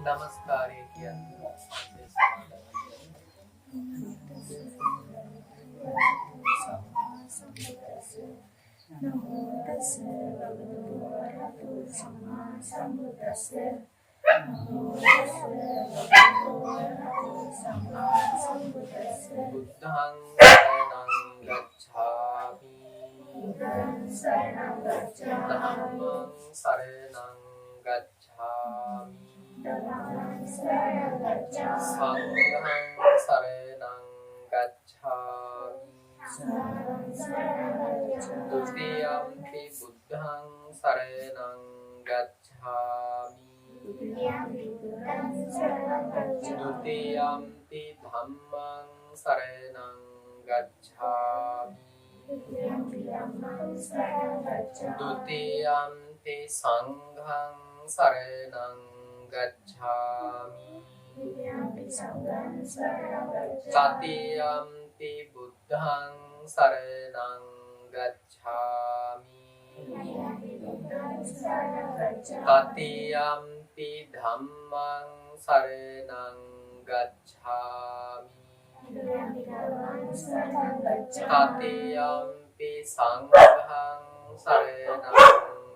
නමස්කාරය කියන්නේ නමෝ තස්ස භගවතු වරහතු සම්මා සම්බුද්දස්ස නමෝ තස්ස භගවතු වරහතු සම්මා සම්බුද්දස්ස බුද්ධං සරණං ගච්ඡාමි බුද්ධං සරණං ගච්ඡාමි ධම්මං සරණං ගච්ඡාමි ධම්මං සරණං ගච්ඡාමි සංඝං සරණං ගච්ඡාමි සංඝං සරණං ගච්ඡාමි තුතියම්පි බුද්ධං සරණං ගච්ඡාමි द्वितीयंपि बुद्धं शरणं गच्छामि තුතියම්පි ධම්මං සරණං ගච්ඡාමි द्वितीयंपि धम्मं शरणं गच्छामि द्वितीयम्पि संघं शरणं गच्छामि द्वितीयंपि संघं शरणं गच्छामि तृतीयम्पि बुद्धं शरणं गच्छामि तृतीयंपि बुद्धं शरणं गच्छामि तृतीयम्पि धम्मं शरणं गच्छामि तृतीयंपि धम्मं शरणं गच्छामि तृतीयम्पि संघं शरणं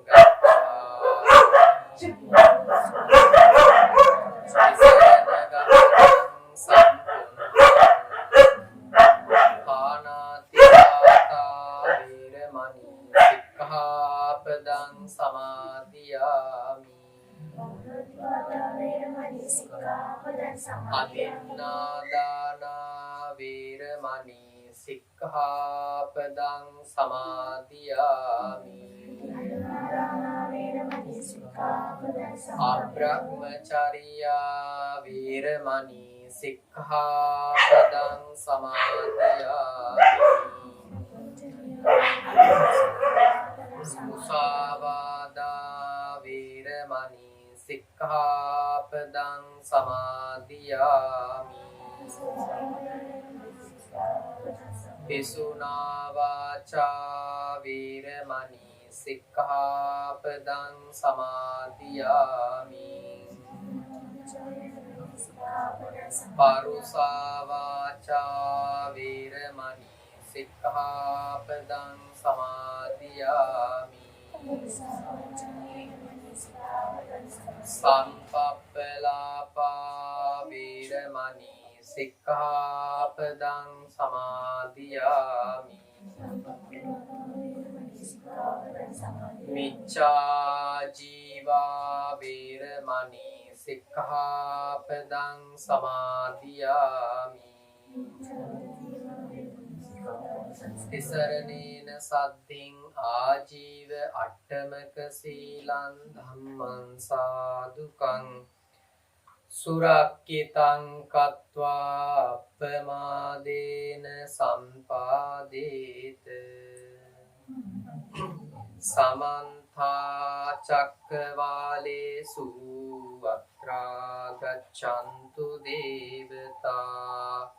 गच्छामि සික්ඛාපදං සමාදියාමි අදින්නාදානා වේරමණී සික්ඛාපදං සමාදියාමි අබ්‍රහ්මචර්යා වේරමණී සික්ඛාපදං සමාදියාමි මුසාවාදා වේරමණී සික්ඛාපදං සමාදියාමි පිසුනා වාචා වේරමණී සික්ඛාපදං සමාදියාමි පරුසා වාචා වේරමණී සික්ඛාපදං සමාදියාමි සම්පප්පලාපා වේරමණී සික්ඛාපදං සමාදියාමි මිච්ඡා ජීවා වේරමණී සික්ඛාපදං සමාදියාමි තිසරණේන සද්ධින් ආජීව අට්ඨමක සීලං ධම්මං සාදුකං සුරක්ඛිතං කତ୍වා අප්පමාදේන සම්පාදේත සමන්තා චක්කවාලේසු අත්‍රා ගච්ඡන්තු දේවතා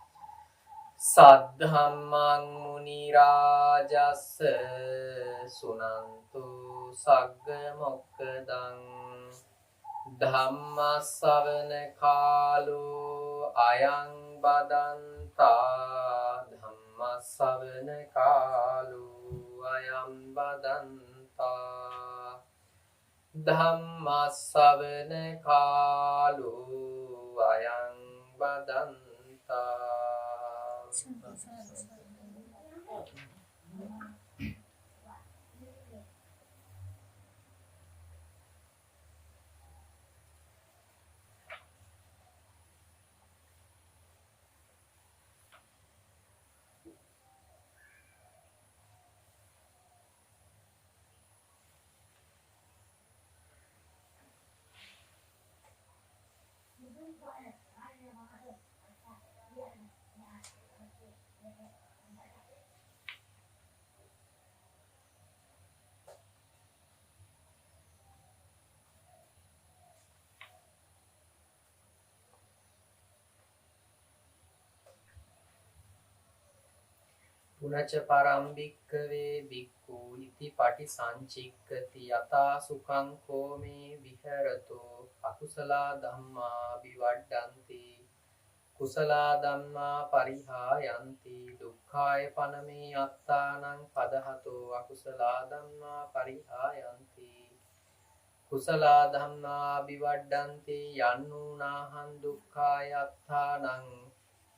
සද්ධම්මං මුනි රාජස්ස සුනන්තු සග්ග මොක්ඛදං ධම්ම ශ්‍රවණ කාලෝ අයං බදන්තා ධම්ම ශ්‍රවණ කාලෝ අයං බදන්තා ධම්ම ශ්‍රවණ කාලෝ අයං බදන්තා උනච පරම්භික්කවේ බික්ඛු ඉති පටිසංචික්කති යතා සුඛං කෝමේ විහෙරතෝ අකුසලා ධම්මා විවඩ්ඩಂತಿ කුසලා ධම්මා පරිහායන්ති දුක්ඛාය පනමේ අත්තානං පදහතෝ අකුසලා ධම්මා පරිහායන්ති කුසලා ධම්මා විවඩ්ඩಂತಿ යන්නූනාහං දුක්ඛාය අත්තානං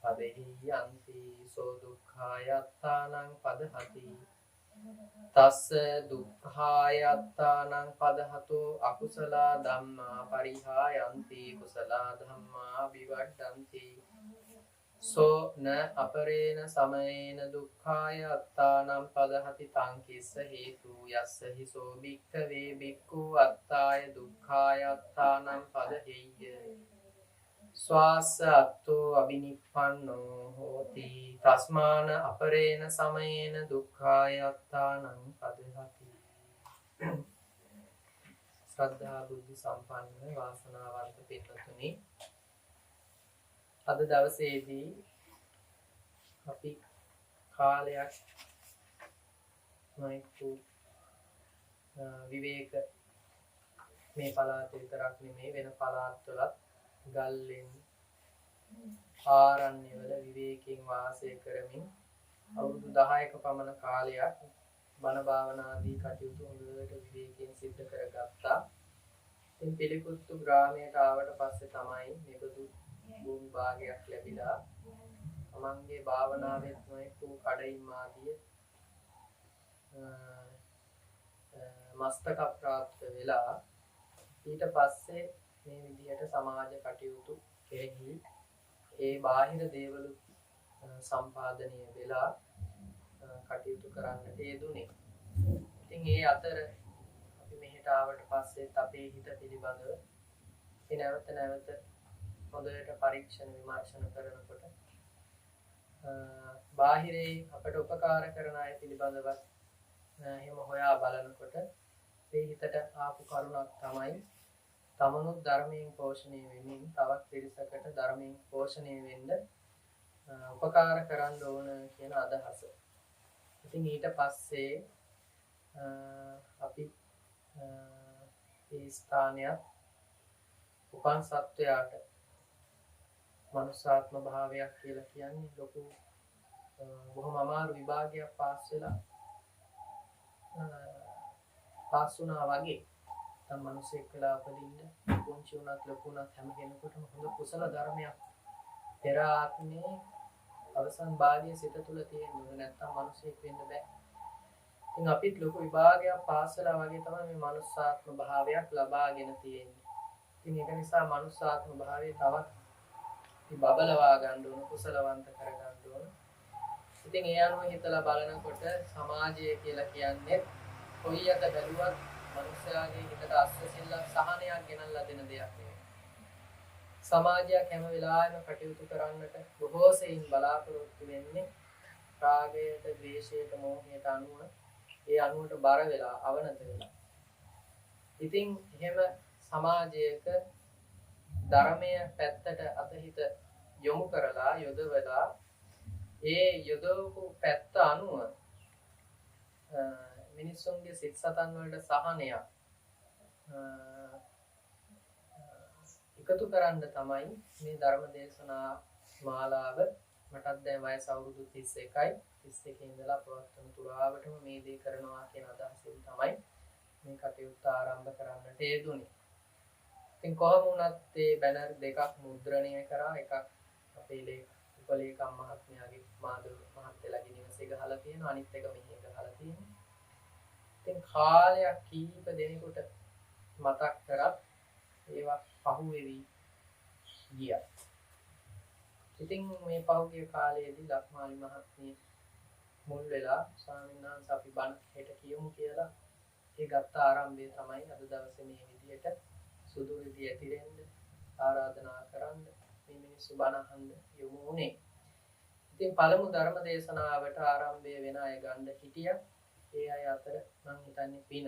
පදෙහියන්ති සෝ දුක්ඛාය අත්තානං පදහති තස්ස දුක්ඛාය අත්තානං පදහතෝ අකුසලා ධම්මා පරිහායන්ති කුසලා ධම්මා විවඩ්ඩಂತಿ සෝ න අපරේන සමයේන දුක්ඛාය අත්තානං පදහති තං කිස්ස හේතු යස්ස හිසෝ භික්ඛවේ භික්ඛු අත්තාය දුක්ඛාය අත්තානං පදහෙය්‍ය ස්වාස්ස අත්තෝ අබිනිප්පන්නෝ හෝති තස්මාන අපරේන සමයේන දුක්ඛාය අත්තානං පදහති. ශ්‍රද්ධා බුද්ධ සම්පන්න වාසනාවන්ත පින්වතුනි, අද දවසේදී අපි කාලයක් නොයෙකු විවේක මේ පළාත විතරක් නෙමෙයි වෙන පළාත්වලත් ගල්ලෙන් ආරණ්‍යවල විවේකයෙන් වාසය කරමින් අවුරුදු 10ක පමණ කාලයක් බණ භාවනාදී කටයුතු හොඳට විවේකයෙන් සිද්ධ කරගත්තා. ඉතින් පිළිකුත්තු ග්‍රාමයට ආවට පස්සේ තමයි මෙබඳු භූමි භාගයක් ලැබිලා තමන්ගේ භාවනාවෙත් නොයෙකු කඩයින් ආදිය මස්තක ප්‍රාප්ත වෙලා ඊට පස්සේ මේ විදිහට සමාජ කටයුතු කෙරෙහි ඒ බාහිර දේවලු සම්පාදනය වෙලා කටයුතු කරන්නට යෙදුනේ. ඉතින් ඒ අතර අපි මෙහෙට ආවට පස්සේ අපේ හිත පිළිබඳව නැවත නැවත හොඳට පරීක්ෂණ විමර්ශන කරනකොට බාහිරේ අපට උපකාර කරන අය පිළිබඳව එහෙම හොයා බලනකොට මේ හිතට ආපු කරුණක් තමයි තමනුත් ධර්මයෙන් පෝෂණය වෙමින් තවත් පිරිසකට ධර්මයෙන් පෝෂණය වෙන්න උපකාර කරන්න ඕන කියන අදහස. ඉතින් ඊට පස්සේ අපි මේ ස්ථානයත් උපන් සත්වයාට මනුෂ්‍යාත්ම භාවයක් කියලා කියන්නේ ලොකු බොහොම අමාරු විභාගයක් පාස් වුණා වගේ. තම මිනිසෙක් වෙලා උපදින්න පුංචි උනත් ලොකු උනත් හැම කෙනෙකුටම හොඳ කුසල ධර්මයක් පෙර ආත්මේ අවසන් භාගයේ සිත තුළ තියෙනවා. නැත්තම් මිනිසෙක් වෙන්න බෑ. ඉතින් අපිත් ලොකු විභාගයක් පාස් වෙලා වගේ තමයි මේ මනුෂ්‍යාත්ම භාවයක් ලබාගෙන තියෙන්නේ. ඉතින් ඒක නිසා මනුෂ්‍යාත්ම භාවයේ තවත් බබලවා ගන්න ඕන, කුසලවන්ත කර ගන්න ඕන. ඉතින් ඒ අනුව හිතලා බලනකොට සමාජය කියලා කියන්නේ කොයි අත බැලුවත් මනුෂ්‍යයාගේ හිතට අස්වැසිල්ල සහනයක් ගෙනල්ලා දෙන දෙයක් නෙවෙයි. සමාජයක් හැම වෙලාවෙම කටයුතු කරන්නට බොහෝ සෙයින් බලාපොරොත්තු වෙන්නේ රාගයට, ද්වේෂයට, මෝහයට අනුව ඒ අනුවට බර වෙලා අවනත වෙලා. ඉතින් එහෙම සමාජයක ධර්මය පැත්තට අතහිත යොමු කරලා යොදවලා ඒ යොදවපු පැත්ත අනුව මිනිස්සුන්ගේ සිත් සතන් වලට සහනයක් එකතු කරන්න තමයි මේ ධර්ම දේශනා මාලාව. මටත් දැන් වයස අවුරුදු 31යි. 31 ඉඳලා පවත්වන තුරාවටම මේ දේ කරනවා කියන අදහසින් තමයි මේ කටයුත්ත ආරම්භ කරන්නට යෙදුනේ. ඉතින් කොහොම වුණත් මේ බැනර් දෙකක් මුද්‍රණය කරා. එකක් අපේ උපලේකම් මහත්මයාගේ මාධව මහත්තයලාගේ නිවසේ ගහලා තියෙනවා. අනිත් එක මෙහි ගහලා තියෙනවා. ඉතින් කාලයක් කීප දෙනෙකුට මතක් කරත් ඒවා පහුවෙවි ගියා. ඉතින් මේ පහුගිය කාලයේදී ලක්මාලි මහත්මිය මුල් වෙලා ස්වාමීන් වහන්සේ අපි බණ හෙට කියමු කියලා ඒ ගත්ත ආරම්භය තමයි අද දවසේ මේ විදියට සුදු රිදි ඇතිරෙන්න ආරාධනා කරන්න මේ මිනිස්සු බණ අහන්න යොමු වුණේ. ඉතින් පළමු ධර්ම දේශනාවට ආරම්භය වෙන අය ගන්න හිටියා. ඒ අය අතර මම හිතන්නේ පින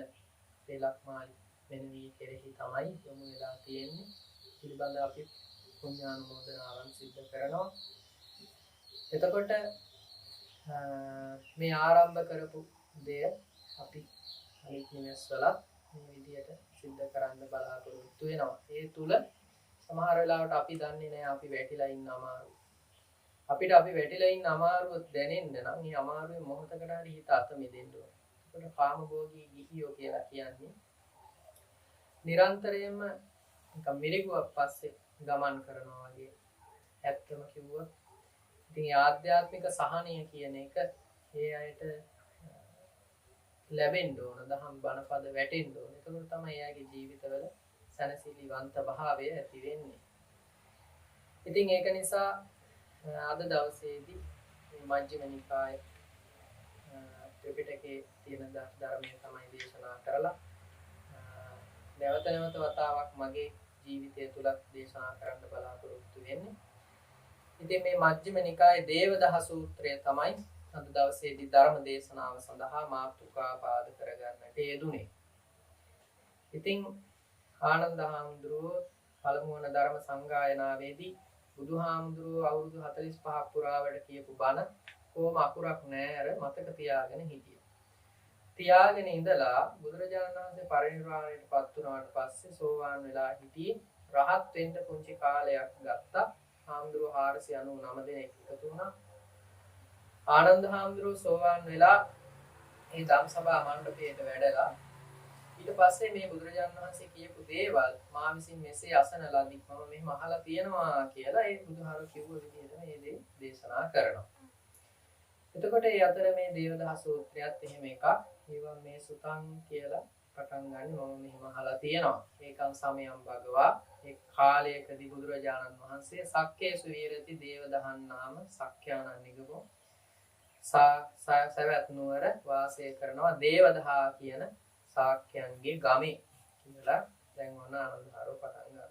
ලක්මාලි මෙනවී කෙරෙහි තමයි යොමු වෙලා තියෙන්නේ. පිළිබඳ අපි පුණ්‍යානුමෝදනාවන් සිද්ධ කරනවා. එතකොට මේ ආරම්භ කරපු දෙය අපි අනිත් නිවෙස්වල මේ විදියට සිද්ධ කරන්න බලාපොරොත්තු වෙනවා. ඒ තුල සමහර වෙලාවට අපි දන්නේ නැහැ අපි වැටිලා ඉන්න අමාරුව. අපිට අපි වැටිලා ඉන්න අමාරුව දැනෙන්න නම් මේ අමාරුවේ මොහොතකට හරි හිත අත මිදෙන්න ඕන. ඒකට කාමභෝගී ගිහියෝ කියලා කියන්නේ නිරන්තරයෙන්ම නිකන් මිරිගුවක් පස්සේ ගමන් කරනවා වගේ. ඇත්තම කිව්වොත් ඉතින් ආධ්‍යාත්මික සහනය කියන එක ඒ අයට ලැබෙන්න ඕන. දහම් බණපද වැටෙන්න ඕන. ඒක තමයි එයාගේ ජීවිතවල සැනසීලිවන්ත භාවය ඇති වෙන්නේ. ඉතින් ඒක නිසා අද දවසේදී මේ මජ්ක්‍ධිම නිකාය ත්‍රිපිටකයේ තියෙන ධර්මය තමයි දේශනා කරලා නැවත නැවත වතාවක් මගේ ජීවිතය තුලත් දේශනා කරන්න බලාපොරොත්තු වෙන්නේ. ඉතින් මේ මජ්ක්‍ධිම නිකායේ දේවදහ සූත්‍රය තමයි අද දවසේදී ධර්ම දේශනාව සඳහා මාතෘකා පාද කරගන්නට යෙදුනේ. ඉතින් ආනන්ද හාමුදුරුවෝ පළමු වන ධර්ම සංගායනාවේදී බුදුහාමුදුරුවෝ අවුරුදු 45ක් පුරාවට කියපු බණ කොහොම අකුරක් නැහැ අර මතක තියාගෙන හිටියා. තියාගෙන ඉඳලා බුදුරජාණන් වහන්සේ පරිනිර්වාණයට පත් වුණාට පස්සේ සෝවාන් වෙලා හිටියේ. රහත් වෙන්න පුංචි කාලයක් ගත්තා. හාමුදුරුවෝ 499 දෙනෙක් එකතු වුණා. ආනන්ද හාමුදුරුවෝ සෝවාන් වෙලා මේ ධම්සභා මණ්ඩපයට වැඩලා ඊට පස්සේ මේ බුදුරජාණන් වහන්සේ කියපු දේවල් මා විසින් මෙසේ අසන ලදී මම මෙහෙම අහලා තියෙනවා කියලා ඒ බුදුහාරු කිව්ව විදිහට මේ දේ දේශනා කරනවා. එතකොට ඒ අතර මේ දේවදහ සූත්‍රයත් එහෙම එකක්. ඒවා මේ සුතං කියලා පටන් ගන්න මම මෙහෙම අහලා තියෙනවා. ඒකන් සමයම් භගවා ඒ කාලයකදී බුදුරජාණන් වහන්සේ සක්කේසු විරති දේවදහන් නාම සක්ඛ්‍යානන් නිගමෝ සවැත් නුවර වාසය කරනවා දේවදහා කියන සාක්‍යයන්ගේ ගමේ කියලා දැන් ඔන්න ආනන්දහාරෝ පටන් ගන්නවා.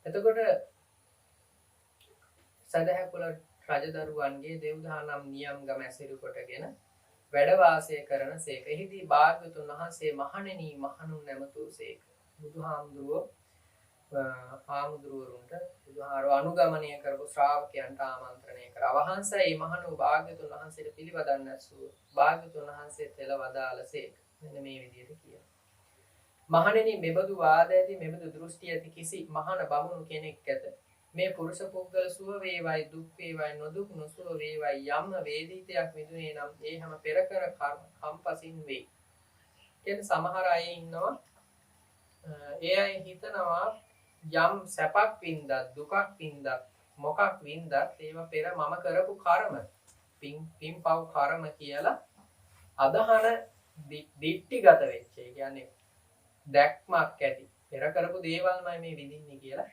එතකොට සදහැකුල රජදරුවන්ගේ දෙව්දහා නම් නියම් ගම ඇසුරු කොටගෙන වැඩ වාසය කරන සේක. එහිදී භාග්‍යවතුන් වහන්සේ මහණෙනි මහණුන් නැමතුසේක. බුදුහාමුදුරුවෝ හාමුදුරුවරුන්ට බුදුහාරෝ අනුගමනය කරපු ශ්‍රාවකයන්ට ආමන්ත්‍රණය කරා. වහන්සේ මහණෝ භාග්‍යවතුන් වහන්සේට පිළිවදන්නසු භාග්‍යවතුන් වහන්සේ තෙල වදාළසේක. මෙන්න මේ විදිහට කියනවා. මහණෙනි මෙබඳු වාද ඇති මෙබඳු දෘෂ්ටි ඇති කිසි මහාන බමුණු කෙනෙක් ඇත. මේ පුරුෂ පුද්ගල සුව වේවයි දුක් වේවයි නොදුක් නොසුව වේවයි යම් වේදිතයක් මිදුනේ නම් ඒ හැම පෙර කර කර්ම කම්පසින් වේ. කියන සමහර අය ඉන්නවා. ඒ අය හිතනවා යම් සැපක් වින්දත් දුකක් වින්දත් මොකක් වින්දත් ඒවා පෙර මම කරපු කර්ම පින්පව් කර්ම කියලා අදහන දිට්ඨිගත වෙච්ච. ඒ කියන්නේ දැක්මක් ඇති. පෙර කරපු දේවල්මයි මේ විඳින්නේ කියලා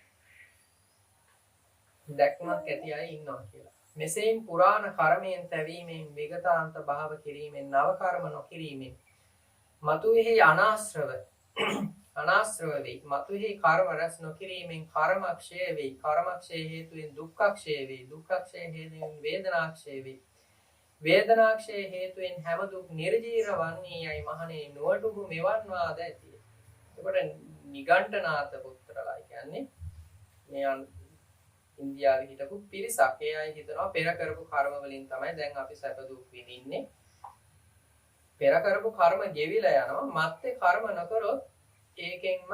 දැක්මක් ඇති අය ඉන්නවා කියලා. මෙසේයින් පුරාණ කර්මයෙන් තැවීමෙන් විගතාන්ත භාව කිරීමෙන් නව කර්ම නොකිරීමෙන් මතුෙහි අනාශ්‍රව වේ. මතුෙහි කර්ම රැස් නොකිරීමෙන් කර්මක්ෂය වේ. කර්මක්ෂය හේතුවෙන් දුක්ඛක්ෂය වේ. දුක්ඛක්ෂය හේතුවෙන් වේදනාක්ෂය වේ. වේදනාක්ෂය හේතුවෙන් හැම දුක් නිර්ජීව වන්නේ යයි මහණේ නුවටුහු මෙවන් වාද ඇති. එතකොට නිගණ්ඨනාත පුත්‍රලා කියන්නේ මේ ඉන්දියාවේ හිටපු පිරිසක්. ඒ අය හිතනවා පෙර කරපු කර්ම වලින් තමයි දැන් අපි සැප දුක් විඳින්නේ. පෙර කරපු කර්ම ගෙවිලා යනවා. මත්තේ කර්ම නොකරොත් ඒකෙන්ම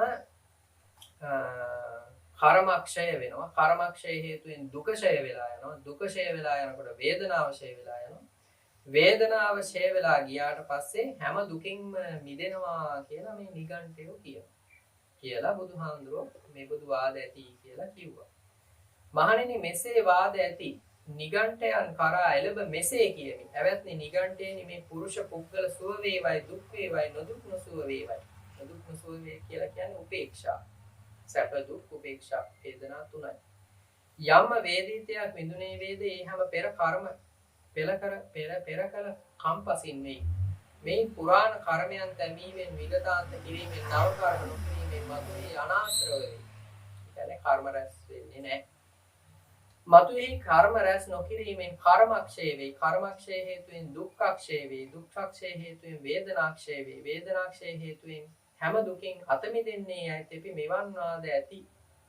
කර්මක්ෂය වෙනවා. කර්මක්ෂය හේතුවෙන් දුකෂය වෙලා යනවා. දුකෂය වෙලා යනකොට වේදනාවෂය වෙලා යනවා. වේදනාව ෂය වෙලා ගියාට පස්සේ හැම දුකින්ම මිදෙනවා කියලා මේ නිගණ්ඨයෝ කියනවා. කියලා බුදුහාමුදුරුවෝ මේ බුදු වාද ඇති කියලා කිව්වා. මහණෙනි මෙසේ වාද ඇති නිගණ්ඨයන් කරා එළඹ මෙසේ කියමි. එවත්නි නිගණ්ඨයනි මේ පුරුෂ පුද්ගල සුව වේවයි දුක් වේවයි නොදුක් නොසුව වේවයි. නොදුක් නොසුව වේ කියලා කියන්නේ උපේක්ෂා. සැප දුක් උපේක්ෂා වේදනා තුනයි. යම් වේදිතයක් විඳුනේ වේද ඒ හැම පෙර කර්ම පෙර කල කම්පසින් වේ. මේ පුරාණ කර්මයන් තැමීමෙන් විගතාන්ත කිරීමෙන් නව කර්ම නොකිරීමෙන් මතුවේ අනාශ්‍රව වේ. කියන්නේ කර්ම රැස් වෙන්නේ නැහැ. මතුවේ කර්ම රැස් නොකිරීමෙන් කර්මක්ෂය වේ. කර්මක්ෂය හේතුවෙන් දුක්ඛක්ෂය වේ. දුක්ඛක්ෂය හේතුවෙන් වේදනාක්ෂය වේ. වේදනාක්ෂය හේතුවෙන් හැම දුකින් අත මිදෙන්නේ යයි තෙපි මෙවන් වාද ඇති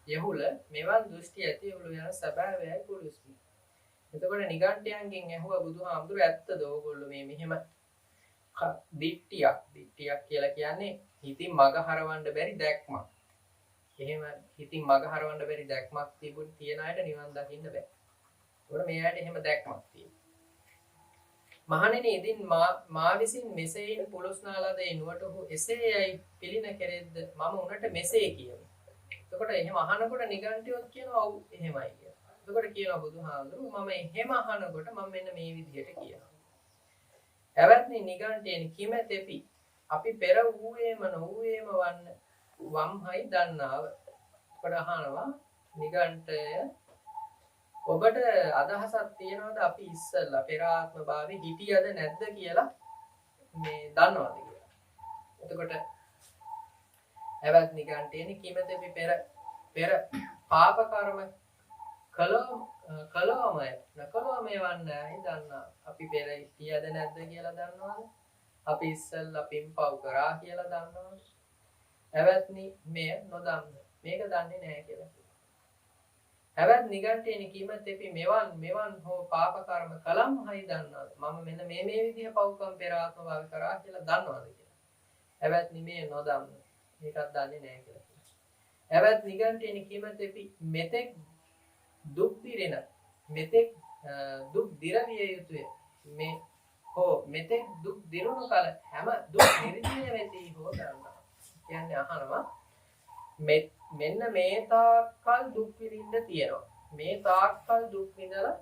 යහුල මෙවන් දෘෂ්ටි ඇති යහුල යන සබෑවැයි පුරුස්මි. එතකොට නිගණ්ඨයන්ගෙන් ඇහුවා බුදුහාමුදුරුවෝ ඇත්තද ඕගොල්ලෝ මේ මෙහෙම දිට්ඨියක් කියලා කියන්නේ හිතින් මග හරවන්න බැරි දැක්මක්. එහෙම හිතින් මග හරවන්න බැරි දැක්මක් තියෙන අයට නිවන් දකින්න බෑ. ඒකට මේ අයට එහෙම දැක්මක් තියෙනවා. මහණෙනි ඉදින් මා විසින් මෙසේයින් පුලුස්නාලද එනුවට ඔහු එසේයයි පිළින කෙරෙද්ද මම උනට මෙසේ කියමි. එතකොට එහෙම අහනකොට නිගණ්ඨයෝත් කියනවා ඔව් එහෙමයි කියලා. එතකොට කියනවා බුදුහාමුදුරුවෝ මම එහෙම අහනකොට මම මෙන්න මේ විදිහට කියනවා. එවත්නි නිගණ්ඨයනි කිමෙතෙපි අපි පෙර වූයේම නොවූයේම වන්න වම්හයි දන්නාව. එතකොට අහනවා නිගණ්ඨය ඔබට අදහසක් තියනවාද අපි ඉස්සල්ලා පෙර ආත්ම භාවයේ හිටියද නැද්ද කියලා මේ දන්නවද කියලා. එතකොට එවත් නිගණ්ඨයනි කිමෙතෙපි පෙර පාප කර්ම කළෝමය නකළෝමය වන්නයි දන්නා. අපි පෙර හිටියද නැද්ද කියලා දන්නවද? අපි ඉස්සල්ලා පින්පව් කරා කියලා දන්නවද? එවත්නි මෙය නොදන්න. මේක දන්නේ නැහැ කියලා. එවත් නිගණ්ඨයනි කිමෙතෙපි මෙවන් හෝ පාප කර්ම කලම් හයි දන්නවද? මම මෙන්න මේ විදිහ පව්කම් පෙර ආත්ම භාව කරා කියලා දන්නවද කියලා. එවත්නි මේ නොදන්න. මේකත් දන්නේ නැහැ කියලා. එවත් නිගණ්ඨයනි කිමෙතෙපි මෙතෙක් දුක් දිරෙන මෙතෙක් දුක් දිරවිය යුතුය මේ හෝ මෙතෙක් දුක් දිරුණු කල හැම දුක් නිර්ජීව වෙති හෝ දන්නවා. කියන්නේ අහනවා මෙන්න මේ තාක්කල් දුක් විඳින්න තියෙනවා. මේ තාක්කල් දුක් විඳලා